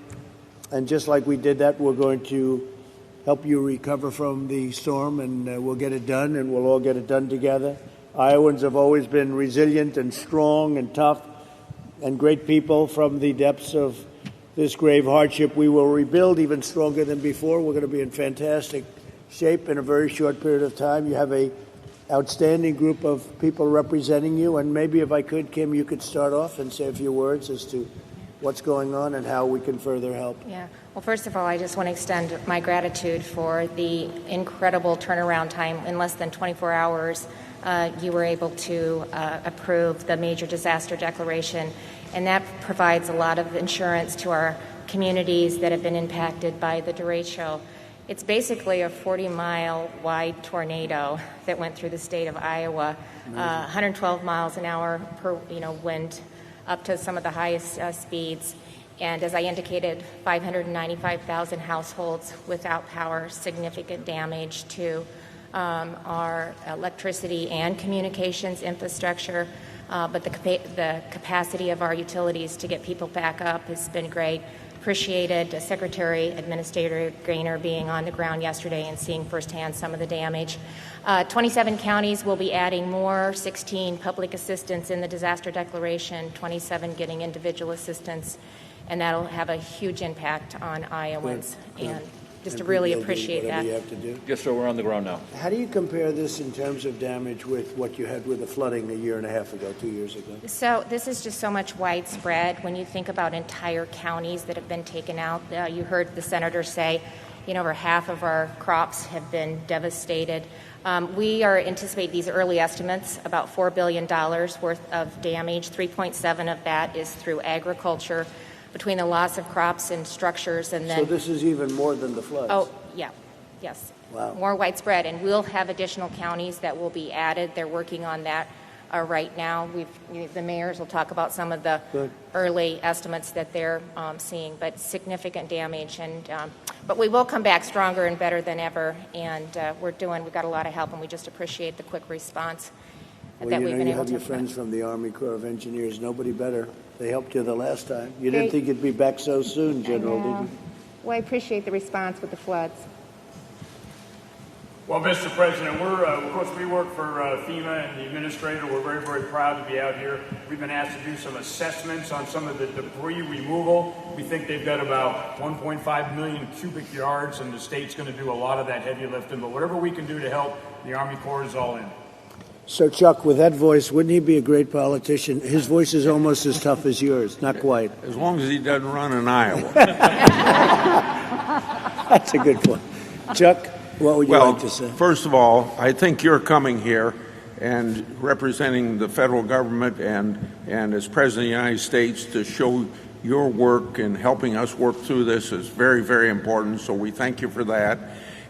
Speaker 2: and just like we did that, we're going to help you recover from the storm, and we'll get it done, and we'll all get it done together. Iowans have always been resilient and strong and tough, and great people. From the depths of this grave hardship, we will rebuild even stronger than before. We're going to be in fantastic shape in a very short period of time. You have a outstanding group of people representing you, and maybe if I could, Kim, you could start off and say a few words as to what's going on and how we can further help.
Speaker 3: Yeah. Well, first of all, I just want to extend my gratitude for the incredible turnaround time. In less than 24 hours, you were able to approve the major disaster declaration, and that provides a lot of insurance to our communities that have been impacted by the derecho. It's basically a 40-mile wide tornado that went through the state of Iowa, 112 miles an hour per wind, up to some of the highest speeds. And as I indicated, 595,000 households without power, significant damage to our electricity and communications infrastructure. But the capacity of our utilities to get people back up has been great. Appreciated Secretary Administrator Gaynor being on the ground yesterday and seeing firsthand some of the damage. 27 counties will be adding more, 16 public assistance in the disaster declaration, 27 getting individual assistance, and that'll have a huge impact on Iowans. And just to really appreciate that.
Speaker 2: You have to do.
Speaker 5: Yes, sir, we're on the ground now.
Speaker 2: How do you compare this in terms of damage with what you had with the flooding a year and a half ago, 2 years ago?
Speaker 3: So this is just so much widespread. When you think about entire counties that have been taken out, you heard the senator say, over half of our crops have been devastated. We are anticipating these early estimates, about $4 billion worth of damage. 3.7 of that is through agriculture, between the loss of crops and structures, and then...
Speaker 2: So this is even more than the floods?
Speaker 3: Oh, yeah, yes.
Speaker 2: Wow.
Speaker 3: More widespread, and we'll have additional counties that will be added. They're working on that right now. The mayors will talk about some of the early estimates that they're seeing, but significant damage. But we will come back stronger and better than ever, and we've got a lot of help, and we just appreciate the quick response that we've been able to.
Speaker 2: You have your friends from the Army Corps of Engineers. Nobody better. They helped you the last time. You didn't think you'd be back so soon, General, did you?
Speaker 3: Well, I appreciate the response with the floods.
Speaker 6: Well, Mr. President, of course, we work for FEMA and the administrator. We're very, very proud to be out here. We've been asked to do some assessments on some of the debris removal. We think they've got about 1.5 million cubic yards, and the state's going to do a lot of that heavy lifting. But whatever we can do to help, the Army Corps is all in.
Speaker 2: So, Chuck, with that voice, wouldn't he be a great politician? His voice is almost as tough as yours. Not quite.
Speaker 4: As long as he doesn't run in Iowa.
Speaker 2: That's a good point. Chuck, what would you like to say?
Speaker 4: First of all, I think you're coming here and representing the federal government and as President of the United States to show your work and helping us work through this is very, very important. So we thank you for that.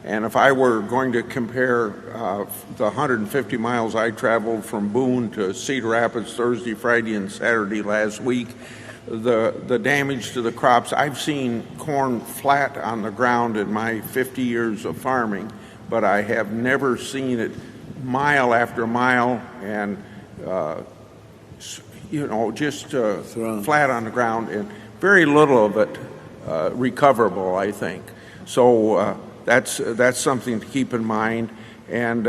Speaker 4: And if I were going to compare the 150 miles I traveled from Boone to Cedar Rapids Thursday, Friday, and Saturday last week, the damage to the crops, I've seen corn flat on the ground in my 50 years of farming, but I have never seen it mile after mile and, just flat on the ground, and very little of it recoverable, I think. So that's something to keep in mind. And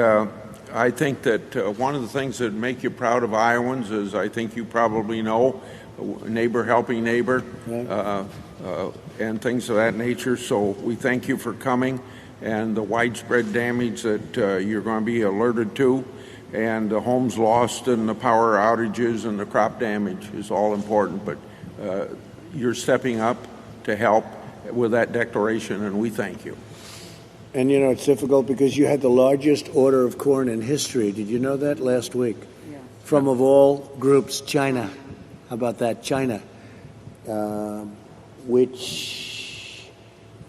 Speaker 4: I think that one of the things that make you proud of Iowans is, I think you probably know, neighbor helping neighbor, and things of that nature. So we thank you for coming, and the widespread damage that you're going to be alerted to, and the homes lost and the power outages and the crop damage is all important. But you're stepping up to help with that declaration, and we thank you.
Speaker 2: And it's difficult because you had the largest order of corn in history. Did you know that last week? Yeah. From, of all groups, China. How about that? China, which,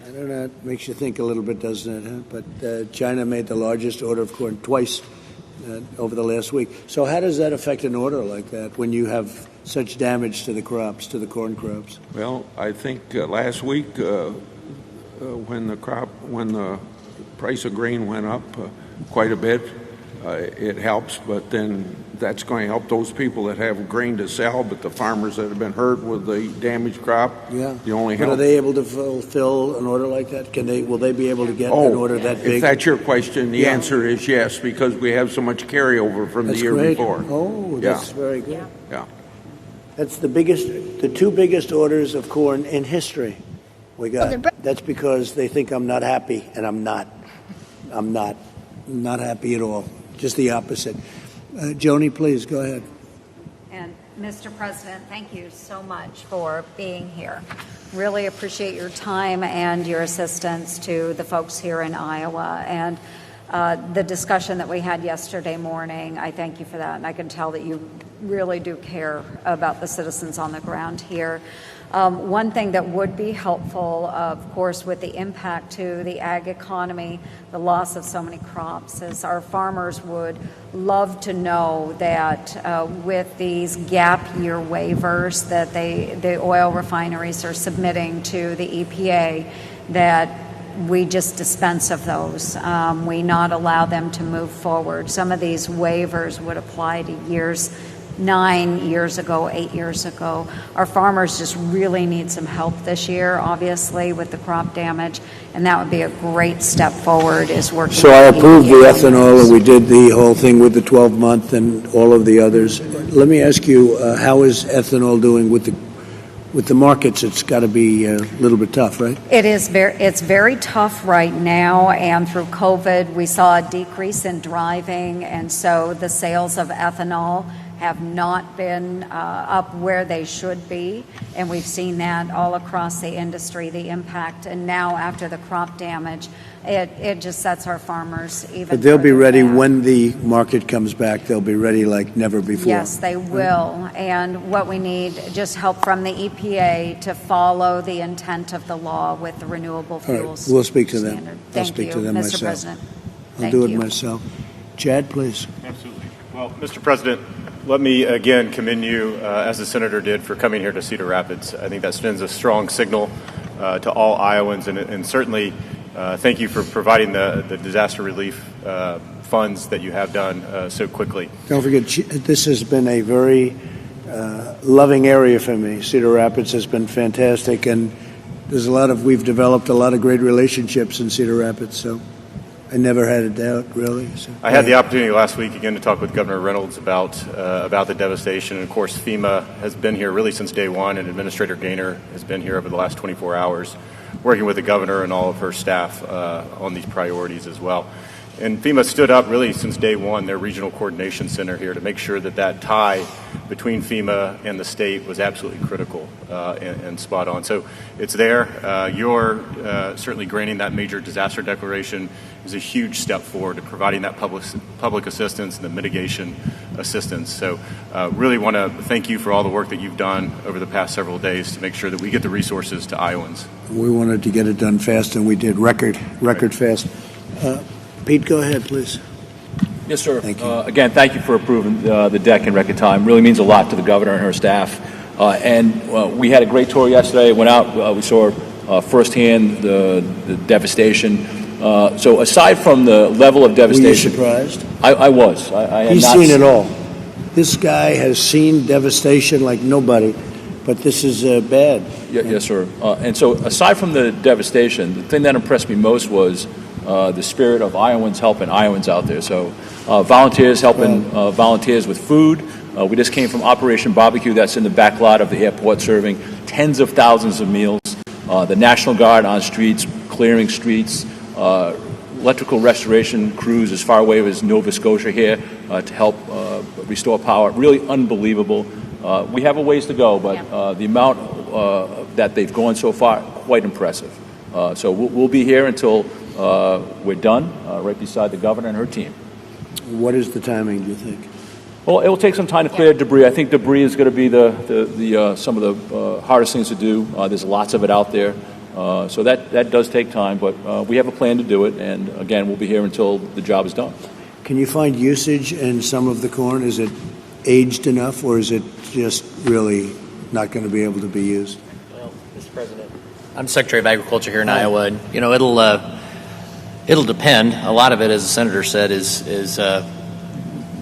Speaker 2: I don't know, makes you think a little bit, doesn't it? Huh? But China made the largest order of corn twice over the last week. So how does that affect an order like that when you have such damage to the crops, to the corn crops?
Speaker 4: Well, I think last week when the price of grain went up quite a bit, it helps, but then that's going to help those people that have grain to sell, but the farmers that have been hurt with the damaged crop, the only help.
Speaker 2: But are they able to fulfill an order like that? Will they be able to get an order that big?
Speaker 4: If that's your question, the answer is yes, because we have so much carryover from the year before.
Speaker 2: Oh, that's very good.
Speaker 4: Yeah.
Speaker 2: That's the two biggest orders of corn in history we got. That's because they think I'm not happy, and I'm not. I'm not happy at all. Just the opposite. Joni, please go ahead.
Speaker 7: And Mr. President, thank you so much for being here. Really appreciate your time and your assistance to the folks here in Iowa. And the discussion that we had yesterday morning, I thank you for that. And I can tell that you really do care about the citizens on the ground here. One thing that would be helpful, of course, with the impact to the ag economy, the loss of so many crops, is our farmers would love to know that with these gap year waivers that the oil refineries are submitting to the EPA, that we just dispense of those. We not allow them to move forward. Some of these waivers would apply to years 9 years ago, 8 years ago. Our farmers just really need some help this year, obviously, with the crop damage, and that would be a great step forward, is working.
Speaker 2: So I approved the ethanol, and we did the whole thing with the 12-month and all of the others. Let me ask you, how is ethanol doing with the markets? It's got to be a little bit tough, right?
Speaker 7: It's very tough right now, and through COVID, we saw a decrease in driving, and so the sales of ethanol have not been up where they should be, and we've seen that all across the industry, the impact. And now, after the crop damage, it just sets our farmers even.
Speaker 2: But they'll be ready
Speaker 7: back.
Speaker 2: when the market comes back. They'll be ready like never before.
Speaker 7: Yes, they will. And what we need, just help from the EPA to follow the intent of the law with the renewable fuels.
Speaker 2: All right, we'll speak to them.
Speaker 7: standard.
Speaker 2: I'll
Speaker 7: Thank
Speaker 2: speak
Speaker 7: you,
Speaker 2: to them
Speaker 7: Mr.
Speaker 2: myself.
Speaker 7: President.
Speaker 2: I'll do it myself. Chad, please.
Speaker 5: Absolutely. Well, Mr. President, let me again commend you, as the senator did, for coming here to Cedar Rapids. I think that sends a strong signal to all Iowans, and certainly thank you for providing the disaster relief funds that you have done so quickly.
Speaker 2: Don't forget, this has been a very loving area for me. Cedar Rapids has been fantastic, and we've developed a lot of great relationships in Cedar Rapids, so I never had a doubt, really. So,
Speaker 5: I had the opportunity last week again to talk with Governor Reynolds about the devastation. And of course, FEMA has been here really since day one, and Administrator Gaynor has been here over the last 24 hours, working with the governor and all of her staff on these priorities as well. And FEMA stood up really since day one, their regional coordination center here, to make sure that tie between FEMA and the state was absolutely critical and spot on. So it's there. You're certainly granting that major disaster declaration is a huge step forward to providing that public assistance and the mitigation assistance. So really want to thank you for all the work that you've done over the past several days to make sure that we get the resources to Iowans.
Speaker 2: We wanted to get it done fast, and we did record fast. Pete, go ahead, please.
Speaker 8: Yes, sir.
Speaker 2: Thank you.
Speaker 8: Again, thank you for approving the deck in record time. Really means a lot to the governor and her staff. And we had a great tour yesterday. Went out. We saw firsthand the devastation. So aside from the level of devastation,
Speaker 2: were you surprised?
Speaker 8: I was. I had
Speaker 2: He's
Speaker 8: not
Speaker 2: seen it all. This guy has seen devastation like nobody, but this is bad.
Speaker 8: Yes, sir. And so aside from the devastation, the thing that impressed me most was the spirit of Iowans helping Iowans out there. So volunteers helping volunteers with food. We just came from Operation Barbecue that's in the back lot of the airport, serving tens of thousands of meals. The National Guard on streets, clearing streets, electrical restoration crews as far away as Nova Scotia here to help restore power. Really unbelievable. We have a ways to go, but the amount that they've gone so far, quite impressive. So we'll be here until we're done, right beside the governor and her team.
Speaker 2: What is the timing, do you think?
Speaker 8: Well, it will take some time to clear debris. I think debris is going to be the some of the hardest things to do. There's lots of it out there. So that does take time, but we have a plan to do it. And again, we'll be here until the job is done.
Speaker 2: Can you find usage in some of the corn? Is it aged enough, or is it just really not going to be able to be used?
Speaker 9: Well, Mr. President, I'm Secretary of Agriculture here in Iowa, and it'll depend. A lot of it, as the senator said, is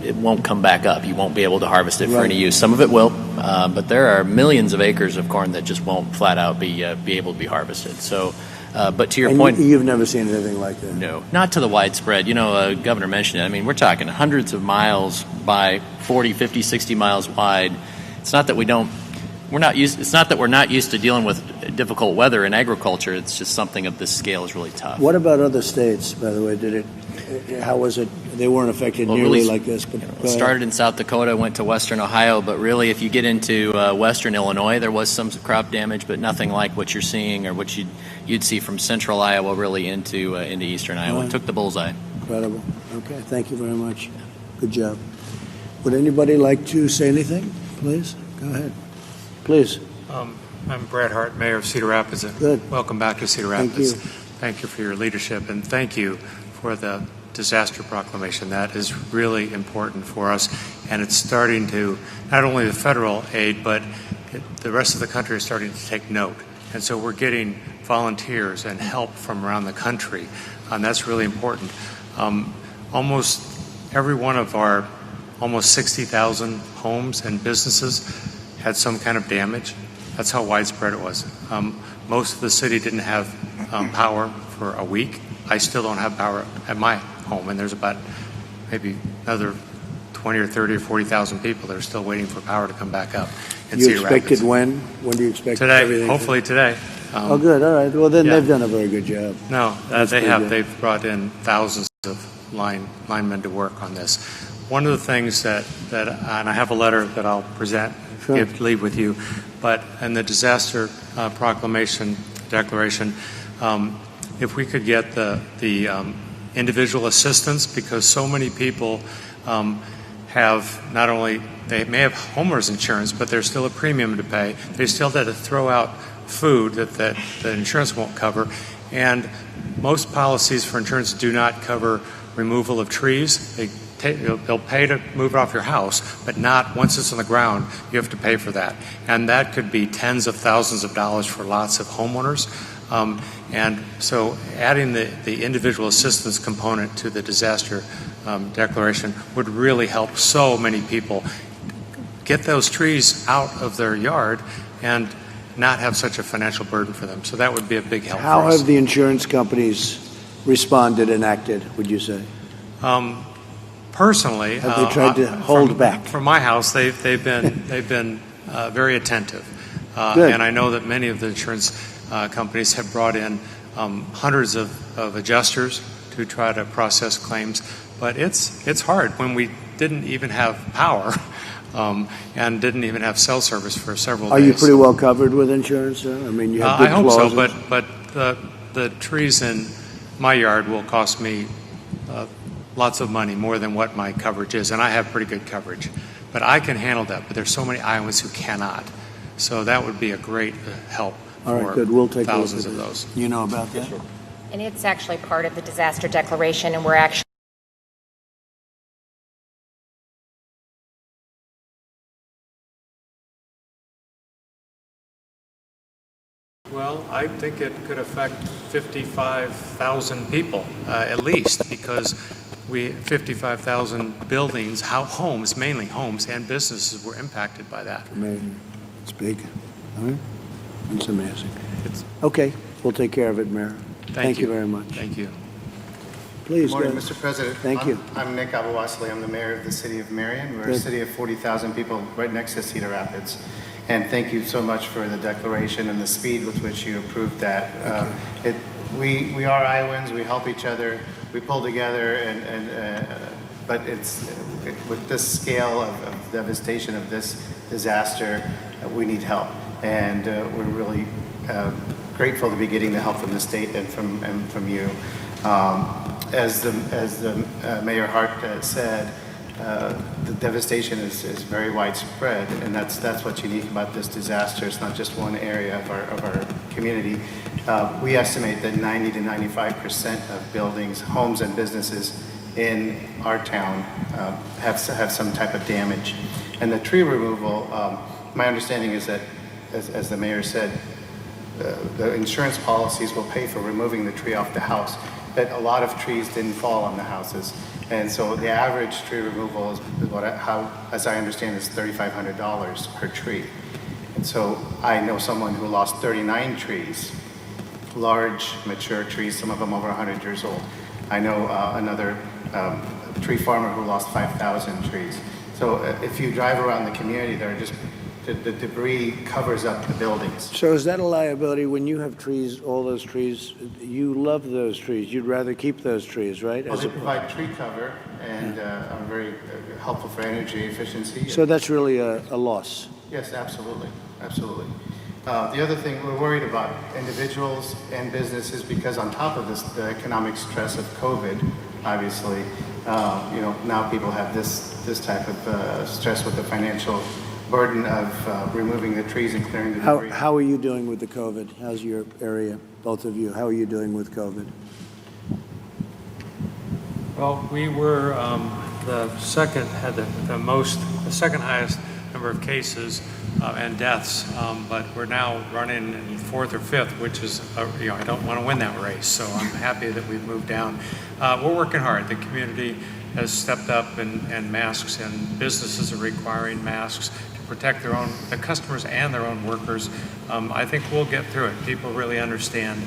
Speaker 9: it won't come back up. You won't be able to harvest it for any use. Some of it will, but there are millions of acres of corn that just won't flat out be able to be harvested. So, but to your point,
Speaker 2: you've never seen anything like that.
Speaker 9: No, not to the widespread. Governor mentioned it. I mean, we're talking hundreds of miles by 40, 50, 60 miles wide. It's not that It's not that we're not used to dealing with difficult weather in agriculture. It's just something of this scale is really tough.
Speaker 2: What about other states, by the way? How was it? They weren't affected nearly like this. But
Speaker 9: it started in South Dakota, went to western Ohio, but really if you get into western Illinois, there was some crop damage, but nothing like what you're seeing or what you'd see from central Iowa really into eastern Iowa. It took the bullseye.
Speaker 2: Incredible. Okay, thank you very much. Good job. Would anybody like to say anything, please? Go ahead. Please.
Speaker 10: I'm Brad Hart, Mayor of Cedar Rapids.
Speaker 2: Good.
Speaker 10: Welcome back to Cedar
Speaker 2: Thank
Speaker 10: Rapids.
Speaker 2: you.
Speaker 10: Thank you for your leadership, and thank you for the disaster proclamation. That is really important for us, and it's starting to, not only the federal aid, but the rest of the country is starting to take note. And so we're getting volunteers and help from around the country, and that's really important. Almost every one of our almost 60,000 homes and businesses had some kind of damage. That's how widespread it was. Most of the city didn't have power for a week. I still don't have power at my home, and there's about maybe another 20 or 30 or 40,000 people that are still waiting for power to come back up in
Speaker 2: You
Speaker 10: Cedar
Speaker 2: expect
Speaker 10: Rapids.
Speaker 2: it when? When do you expect
Speaker 10: Today,
Speaker 2: everything?
Speaker 10: hopefully today.
Speaker 2: Oh, good. All right. Well, then
Speaker 10: yeah.
Speaker 2: they've done a very good job.
Speaker 10: No,
Speaker 2: That's
Speaker 10: they
Speaker 2: pretty
Speaker 10: have.
Speaker 2: good.
Speaker 10: They've brought in thousands of linemen to work on this. One of the things that and I have a letter that I'll present,
Speaker 2: Sure.
Speaker 10: leave with you, but in the disaster declaration, if we could get the individual assistance, because so many people have not only, they may have homeowners insurance, but there's still a premium to pay. They still have to throw out food that the insurance won't cover. And most policies for insurance do not cover removal of trees. They'll pay to move it off your house, but not once it's on the ground. You have to pay for that, and that could be tens of thousands of dollars for lots of homeowners. And so, adding the individual assistance component to the disaster declaration would really help so many people get those trees out of their yard and not have such a financial burden for them. So that would be a big help.
Speaker 2: How
Speaker 10: for us.
Speaker 2: have the insurance companies responded and acted, would you say?
Speaker 10: Personally,
Speaker 2: Have they tried to hold back?
Speaker 10: From my house, they've been very attentive,
Speaker 2: Good.
Speaker 10: and I know that many of the insurance companies have brought in hundreds of adjusters to try to process claims. But it's hard when we didn't even have power and didn't even have cell service for several days.
Speaker 2: Are you pretty well covered with insurance, sir? I mean, you have
Speaker 10: I
Speaker 2: good
Speaker 10: hope so,
Speaker 2: clauses?
Speaker 10: but the trees in my yard will cost me lots of money, more than what my coverage is, and I have pretty good coverage. But I can handle that, but there's so many Iowans who cannot. So that would be a great help
Speaker 2: All right,
Speaker 10: for
Speaker 2: good. We'll take
Speaker 10: thousands
Speaker 2: a
Speaker 10: of
Speaker 2: look at
Speaker 10: those.
Speaker 2: that. You know about that?
Speaker 3: And it's actually part of the disaster declaration, and we're actually
Speaker 10: Well, I think it could affect 55,000 people at least, because 55,000 buildings, homes, mainly homes and businesses were impacted by that.
Speaker 2: Amazing. It's big. All right. It's amazing. Okay. We'll take care of it, Mayor. Thank you very much.
Speaker 10: Thank you.
Speaker 2: Please,
Speaker 11: Good morning,
Speaker 2: go.
Speaker 11: Mr. President.
Speaker 2: Thank you.
Speaker 11: I'm Nick Abouasley. I'm the mayor of the city of Marion. We're a
Speaker 2: Good.
Speaker 11: city of 40,000 people right next to Cedar Rapids. And thank you so much for the declaration and the speed with which you approved that. We are Iowans. We help each other. We pull together, but with this scale of devastation of this disaster, we need help. And we're really grateful to be getting the help from the state and from you. As the Mayor Hart said, the devastation is very widespread, and that's what's unique about this disaster. It's not just one area of our community. We estimate that 90 to 95% of buildings, homes, and businesses in our town have some type of damage. And the tree removal, my understanding is that, as the mayor said, the insurance policies will pay for removing the tree off the house, but a lot of trees didn't fall on the houses. And so the average tree removal is as I understand, is $3,500 per tree. And so I know someone who lost 39 trees, large, mature trees, some of them over 100 years old. I know another tree farmer who lost 5,000 trees. So if you drive around the community, there are just the debris covers up the buildings.
Speaker 2: So is that a liability when you have trees, all those trees? You love those trees. You'd rather keep those trees, right?
Speaker 11: Well, they provide tree cover and are very helpful for energy efficiency.
Speaker 2: So that's really a loss.
Speaker 11: Yes, absolutely, absolutely. The other thing, we're worried about individuals and businesses because on top of this, the economic stress of COVID, obviously, now people have this type of stress with the financial burden of removing the trees and clearing the debris.
Speaker 2: How are you doing with the COVID? How's your area, both of you? How are you doing with COVID?
Speaker 10: Well, we were the second highest number of cases and deaths, but we're now running in fourth or fifth, which is, I don't want to win that race, so I'm happy that we've moved down. We're working hard. The community has stepped up, and masks, and businesses are requiring masks to protect the customers and their own workers. I think we'll get through it. People really understand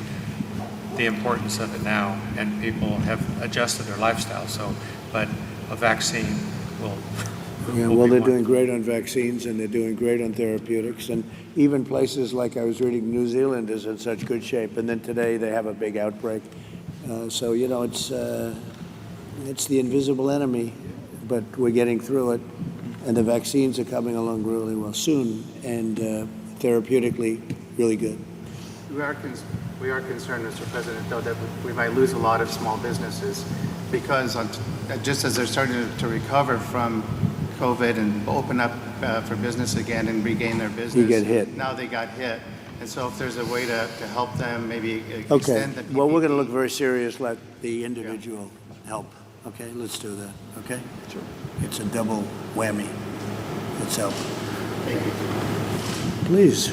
Speaker 10: the importance of it now, and people have adjusted their lifestyle. But a vaccine will.
Speaker 2: Yeah, well, they're doing great on vaccines, and they're doing great on therapeutics, and even places like I was reading, New Zealand is in such good shape, and then today they have a big outbreak. So it's the invisible enemy, but we're getting through it, and the vaccines are coming along really well soon, and therapeutically really good.
Speaker 11: We are concerned, Mr. President, though, that we might lose a lot of small businesses because just as they're starting to recover from COVID and open up for business again and regain their business.
Speaker 2: You get hit.
Speaker 11: Now they got hit. And so if there's a way to help them, maybe
Speaker 2: Okay.
Speaker 11: extend the PPP.
Speaker 2: Well, we're going to look very serious, let the individual help. Okay, let's do that. Okay? Sure. It's a double whammy. Let's help.
Speaker 11: Thank you.
Speaker 2: Please.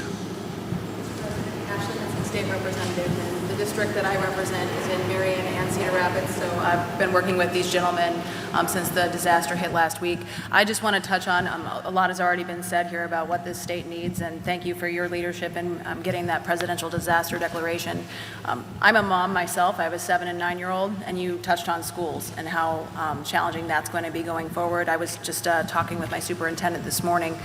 Speaker 12: Ashley Benson, State Representative, and the district that I represent is in Marion and Cedar Rapids, so I've been working with these gentlemen since the disaster hit last week. I just want to touch on, a lot has already been said here about what this state needs, and thank you for your leadership in getting that presidential disaster declaration. I'm a mom myself. I have a 7- and 9-year-old, and you touched on schools and how challenging that's going to be going forward. I was just talking with my superintendent this morning.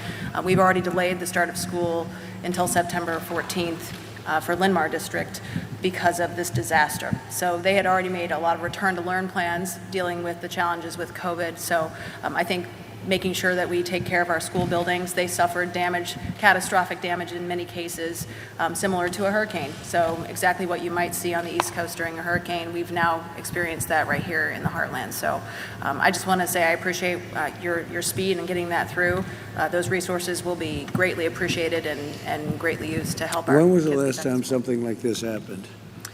Speaker 12: We've already delayed the start of school until September 14th. For Linn-Mar District because of this disaster. So they had already made a lot of return to learn plans dealing with the challenges with COVID. So I think making sure that we take care of our school buildings. They suffered damage, catastrophic damage in many cases, similar to a hurricane. So exactly what you might see on the East Coast during a hurricane, we've now experienced that right here in the heartland. So I just want to say I appreciate your speed in getting that through. Those resources will be greatly appreciated and greatly used to help our
Speaker 2: When was the
Speaker 12: kids
Speaker 2: last
Speaker 12: get
Speaker 2: time
Speaker 12: back to school.
Speaker 2: something like this happened,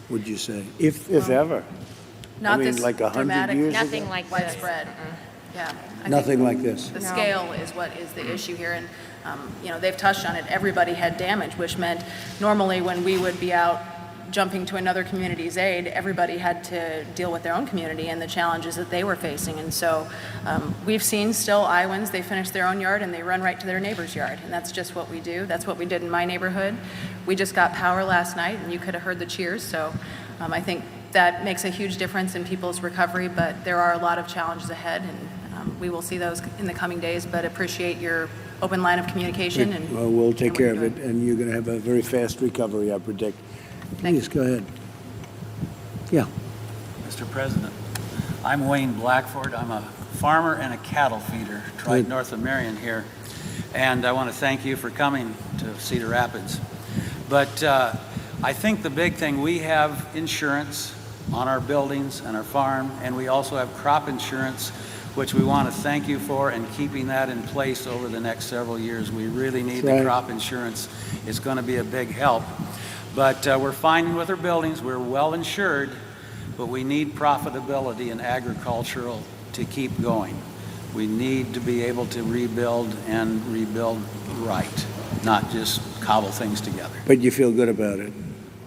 Speaker 2: would you say? If ever.
Speaker 12: Not
Speaker 2: I mean,
Speaker 12: this
Speaker 2: like 100
Speaker 12: dramatic,
Speaker 2: years
Speaker 3: Nothing
Speaker 2: ago?
Speaker 3: like
Speaker 12: widespread. Yeah. I
Speaker 2: Nothing
Speaker 12: think
Speaker 2: like this.
Speaker 12: The scale is what is the issue here, and they've touched on it. Everybody had damage, which meant normally when we would be out jumping to another community's aid, everybody had to deal with their own community and the challenges that they were facing. And so we've seen still Iowans, they finish their own yard and they run right to their neighbor's yard, and that's just what we do. That's what we did in my neighborhood. We just got power last night, and you could have heard the cheers. So I think that makes a huge difference in people's recovery, but there are a lot of challenges ahead, and we will see those in the coming days, but appreciate your open line of communication. And
Speaker 2: Well, we'll take
Speaker 12: what
Speaker 2: care
Speaker 12: you're
Speaker 2: of it,
Speaker 12: doing.
Speaker 2: and you're going to have a very fast recovery, I predict. Please, go ahead. Yeah.
Speaker 13: Mr. President, I'm Wayne Blackford. I'm a farmer and a cattle feeder, right
Speaker 2: Good.
Speaker 13: north of Marion here. And I want to thank you for coming to Cedar Rapids. But I think the big thing, we have insurance on our buildings and our farm, and we also have crop insurance, which we want to thank you for, and keeping that in place over the next several years. We really need
Speaker 2: That's right.
Speaker 13: the crop insurance. It's going to be a big help. But we're finding with our buildings, we're well insured, but we need profitability in agricultural to keep going. We need to be able to rebuild and rebuild right, not just cobble things together.
Speaker 2: But you feel good about it.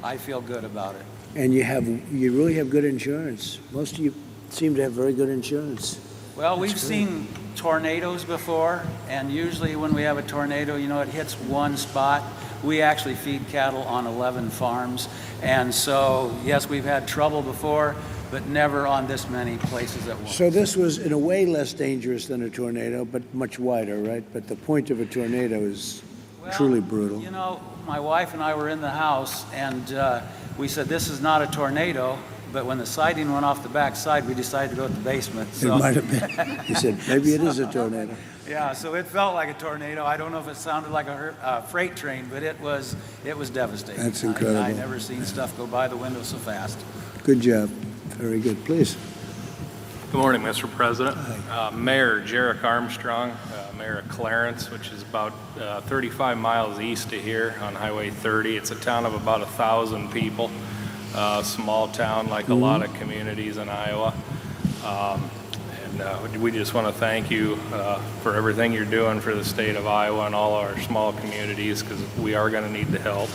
Speaker 13: I feel good about it.
Speaker 2: And you really have good insurance. Most of you seem to have very good insurance.
Speaker 13: Well, we've
Speaker 2: That's great.
Speaker 13: seen tornadoes before, and usually when we have a tornado, it hits one spot. We actually feed cattle on 11 farms, and so, yes, we've had trouble before, but never on this many places at once.
Speaker 2: So this was, in a way, less dangerous than a tornado, but much wider, right? But the point of a tornado is truly brutal.
Speaker 13: My wife and I were in the house, and we said, this is not a tornado, but when the siding went off the back side, we decided to go to the basement.
Speaker 2: It might have been. He said, maybe it is a tornado.
Speaker 13: Yeah, so it felt like a tornado. I don't know if it sounded like a freight train, but it was devastating.
Speaker 2: That's incredible.
Speaker 13: I never seen stuff go by the window so fast.
Speaker 2: Good job. Very good. Please.
Speaker 14: Good morning, Mr. President. Mayor Jarek Armstrong, Mayor of Clarence, which is about 35 miles east of here on Highway 30. It's a town of about 1,000 people, small town like a lot of communities in Iowa. We just want to thank you for everything you're doing for the state of Iowa and all our small communities, because we are going to need the help.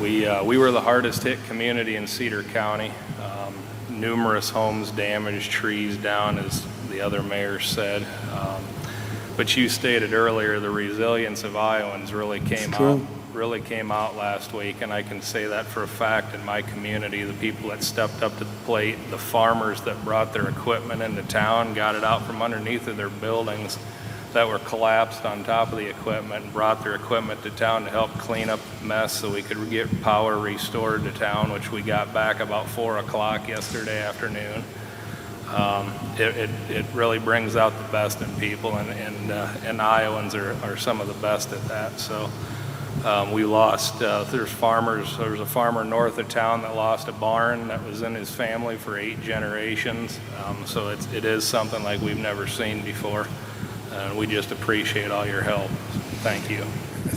Speaker 14: We were the hardest hit community in Cedar County. Numerous homes damaged, trees down, as the other mayor said. But you stated earlier the resilience of Iowans really came out last week, and I can say that for a fact in my community. The people that stepped up to the plate, the farmers that brought their equipment into town, got it out from underneath of their buildings that were collapsed on top of the equipment, and brought their equipment to town to help clean up the mess so we could get power restored to town, which we got back about 4 o'clock yesterday afternoon. It really brings out the best in people, and Iowans are some of the best at that. So we lost, there was a farmer north of town that lost a barn that was in his family for 8 generations. So it is something like we've never seen before. And we just appreciate all your help. Thank you.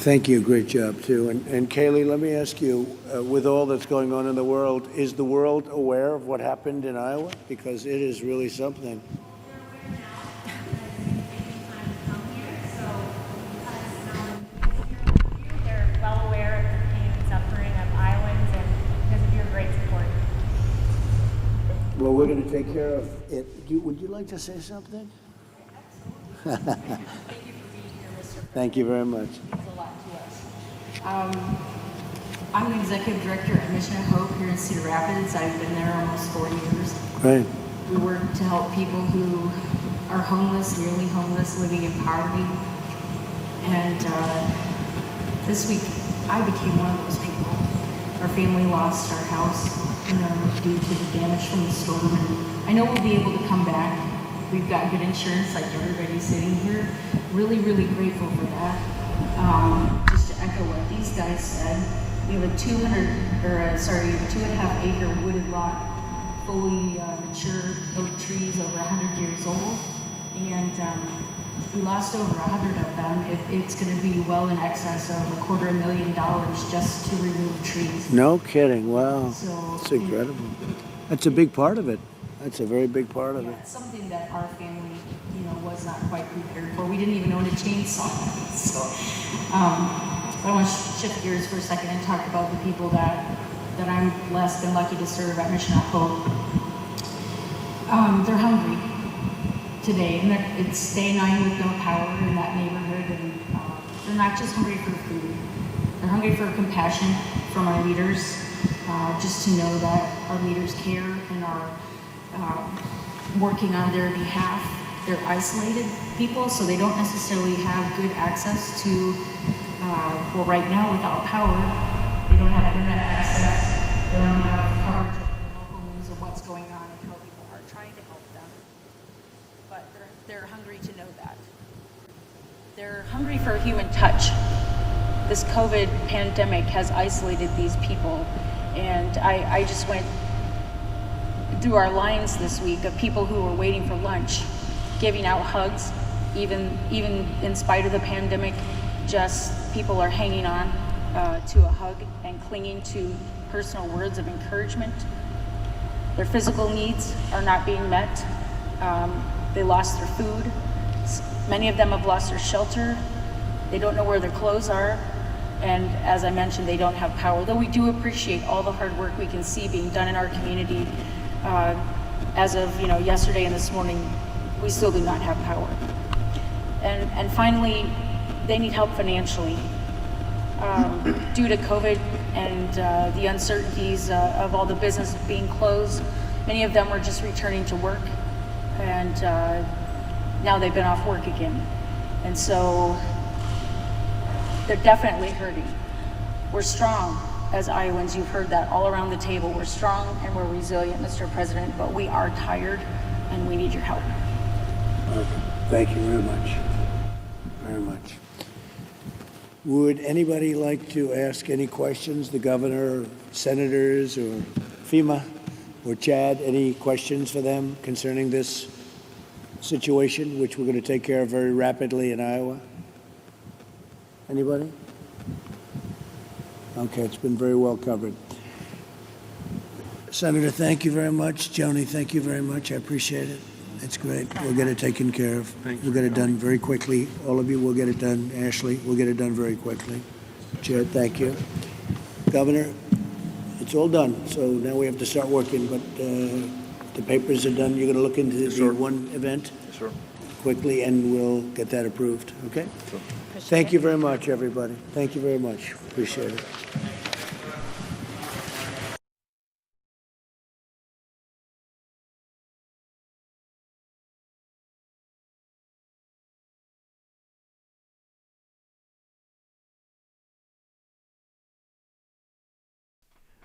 Speaker 2: Thank you. Great job, too. And Kaylee, let me ask you, with all that's going on in the world, is the world aware of what happened in Iowa? Because it is really something.
Speaker 15: They're well aware of the pain and suffering of Iowans, and because of your great support.
Speaker 2: Well, we're going to take care of it. Would you like to say something?
Speaker 16: Thank you for being here, Mr. President.
Speaker 2: Thank you very much.
Speaker 16: It means a lot to us. I'm the executive director at Mission of Hope here in Cedar Rapids. I've been there almost 4 years.
Speaker 2: Right.
Speaker 16: We work to help people who are homeless, nearly homeless, living in poverty. And this week, I became one of those people. Our family lost our house due to the damage from the storm. And I know we'll be able to come back. We've got good insurance, like everybody sitting here. Really, really grateful for that. Just to echo what these guys said, we have a 2.5 acre wooded lot, fully mature oak trees over 100 years old, and we lost over 100 of them. It's going to be well in excess of $250,000 just to remove trees.
Speaker 2: No kidding. Wow.
Speaker 16: So,
Speaker 2: it's incredible. That's a big part of it. That's a very big part of it.
Speaker 16: It's something that our family, was not quite prepared for. We didn't even own a chainsaw. So, I want to shift gears for a second and talk about the people that I'm blessed and lucky to serve at Mission of Hope. They're hungry today, and it's day 9 with no power in that neighborhood, and they're not just hungry for food. They're hungry for compassion from our leaders, just to know that our leaders care and are working on their behalf. They're isolated people, so they don't necessarily have good access to, right now without power, they don't have internet access, they don't have coverage of the local news of what's going on and how people are trying to help them. But they're hungry to know that. They're hungry for human touch. This COVID pandemic has isolated these people, and I just went through our lines this week of people who were waiting for lunch, giving out hugs, even in spite of the pandemic. Just people are hanging on to a hug and clinging to personal words of encouragement. Their physical needs are not being met. They lost their food. Many of them have lost their shelter. They don't know where their clothes are. And as I mentioned, they don't have power. Though we do appreciate all the hard work we can see being done in our community. As of yesterday and this morning, we still do not have power. And finally, they need help financially. Due to COVID and the uncertainties of all the business being closed, many of them were just returning to work, and now they've been off work again. And so they're definitely hurting. We're strong as Iowans. You've heard that all around the table. We're strong and we're resilient, Mr. President, but we are tired and we need your help.
Speaker 2: Okay. Thank you very much. Very much. Would anybody like to ask any questions, the governor, senators, or FEMA? or Chad, any questions for them concerning this situation, which we're going to take care of very rapidly in Iowa? Anybody? Okay, it's been very well covered. Senator, thank you very much. Joni, thank you very much. I appreciate it. It's great. We'll get it taken care of. We'll get it done very quickly. All of you will get it done. Ashley, we'll get it done very quickly. Chair, thank you. Governor, it's all done. So now we have to start working, but the papers are done. You're going to look into the one event quickly, and we'll get that approved. Okay? Thank you very much, everybody. Thank you very much. Appreciate it.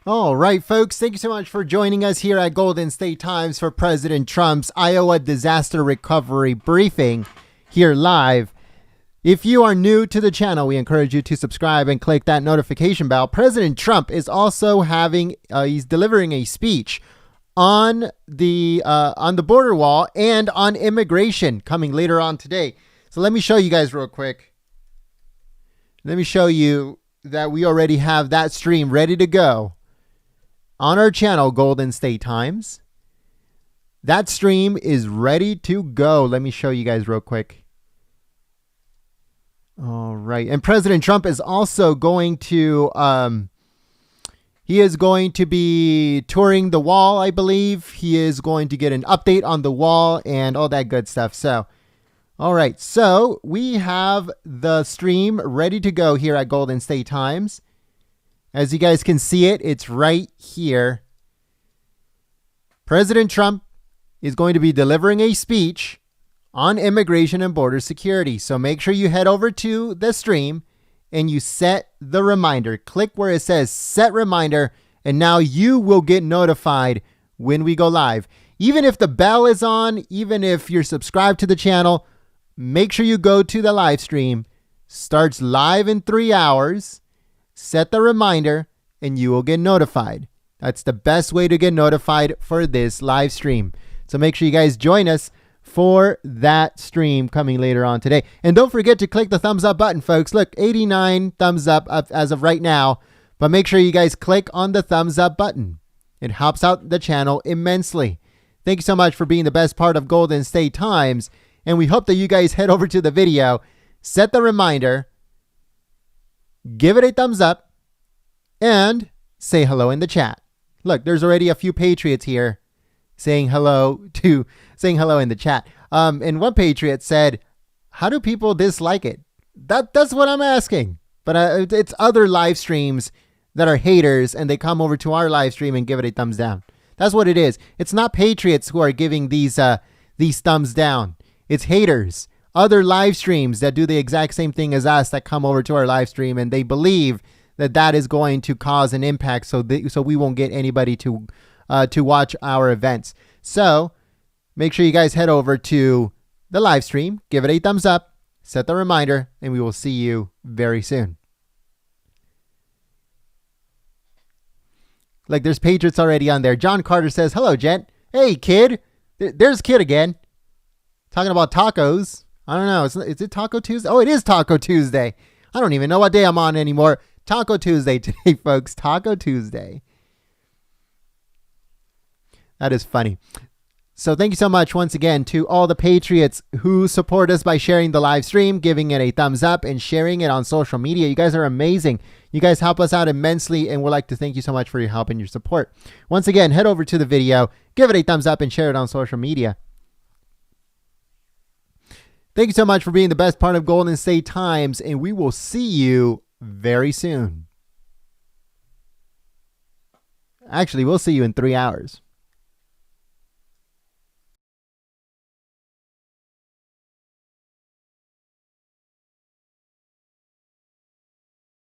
Speaker 1: All right, folks, thank you so much for joining us here at Golden State Times for President Trump's Iowa Disaster Recovery Briefing here live. If you are new to the channel, we encourage you to subscribe and click that notification bell. President Trump is also he's delivering a speech on the border wall and on immigration coming later on today. So let me show you guys real quick. Let me show you that we already have that stream ready to go on our channel, Golden State Times. That stream is ready to go. Let me show you guys real quick. All right. And President Trump is also going to, he is going to be touring the wall, I believe. He is going to get an update on the wall and all that good stuff. So, all right. So we have the stream ready to go here at Golden State Times. As you guys can see it, it's right here. President Trump is going to be delivering a speech on immigration and border security. So make sure you head over to the stream and you set the reminder. Click where it says set reminder, and now you will get notified when we go live. Even if the bell is on, even if you're subscribed to the channel, make sure you go to the live stream. Starts live in 3 hours. Set the reminder and you will get notified. That's the best way to get notified for this live stream. So make sure you guys join us for that stream coming later on today. And don't forget to click the thumbs up button, folks. Look, 89 thumbs up as of right now. But make sure you guys click on the thumbs up button. It helps out the channel immensely. Thank you so much for being the best part of Golden State Times. And we hope that you guys head over to the video, set the reminder, give it a thumbs up, and say hello in the chat. Look, there's already a few patriots here saying hello in the chat. And one patriot said, "How do people dislike it?" That's what I'm asking. But it's other live streams that are haters, and they come over to our live stream and give it a thumbs down. That's what it is. It's not patriots who are giving these thumbs down. It's haters. Other live streams that do the exact same thing as us that come over to our live stream, and they believe that is going to cause an impact, so we won't get anybody to watch our events. So make sure you guys head over to the live stream, give it a thumbs up, set the reminder, and we will see you very soon. Like, there's patriots already on there. John Carter says, "Hello, gent." Hey, kid. There's Kid again. Talking about tacos. I don't know. Is it Taco Tuesday? Oh, it is Taco Tuesday. I don't even know what day I'm on anymore. Taco Tuesday today, folks. Taco Tuesday. That is funny. So thank you so much once again to all the patriots who support us by sharing the live stream, giving it a thumbs up, and sharing it on social media. You guys are amazing. You guys help us out immensely, and we'd like to thank you so much for your help and your support. Once again, head over to the video, give it a thumbs up, and share it on social media. Thank you so much for being the best part of Golden State Times, and we will see you very soon. Actually, we'll see you in 3 hours.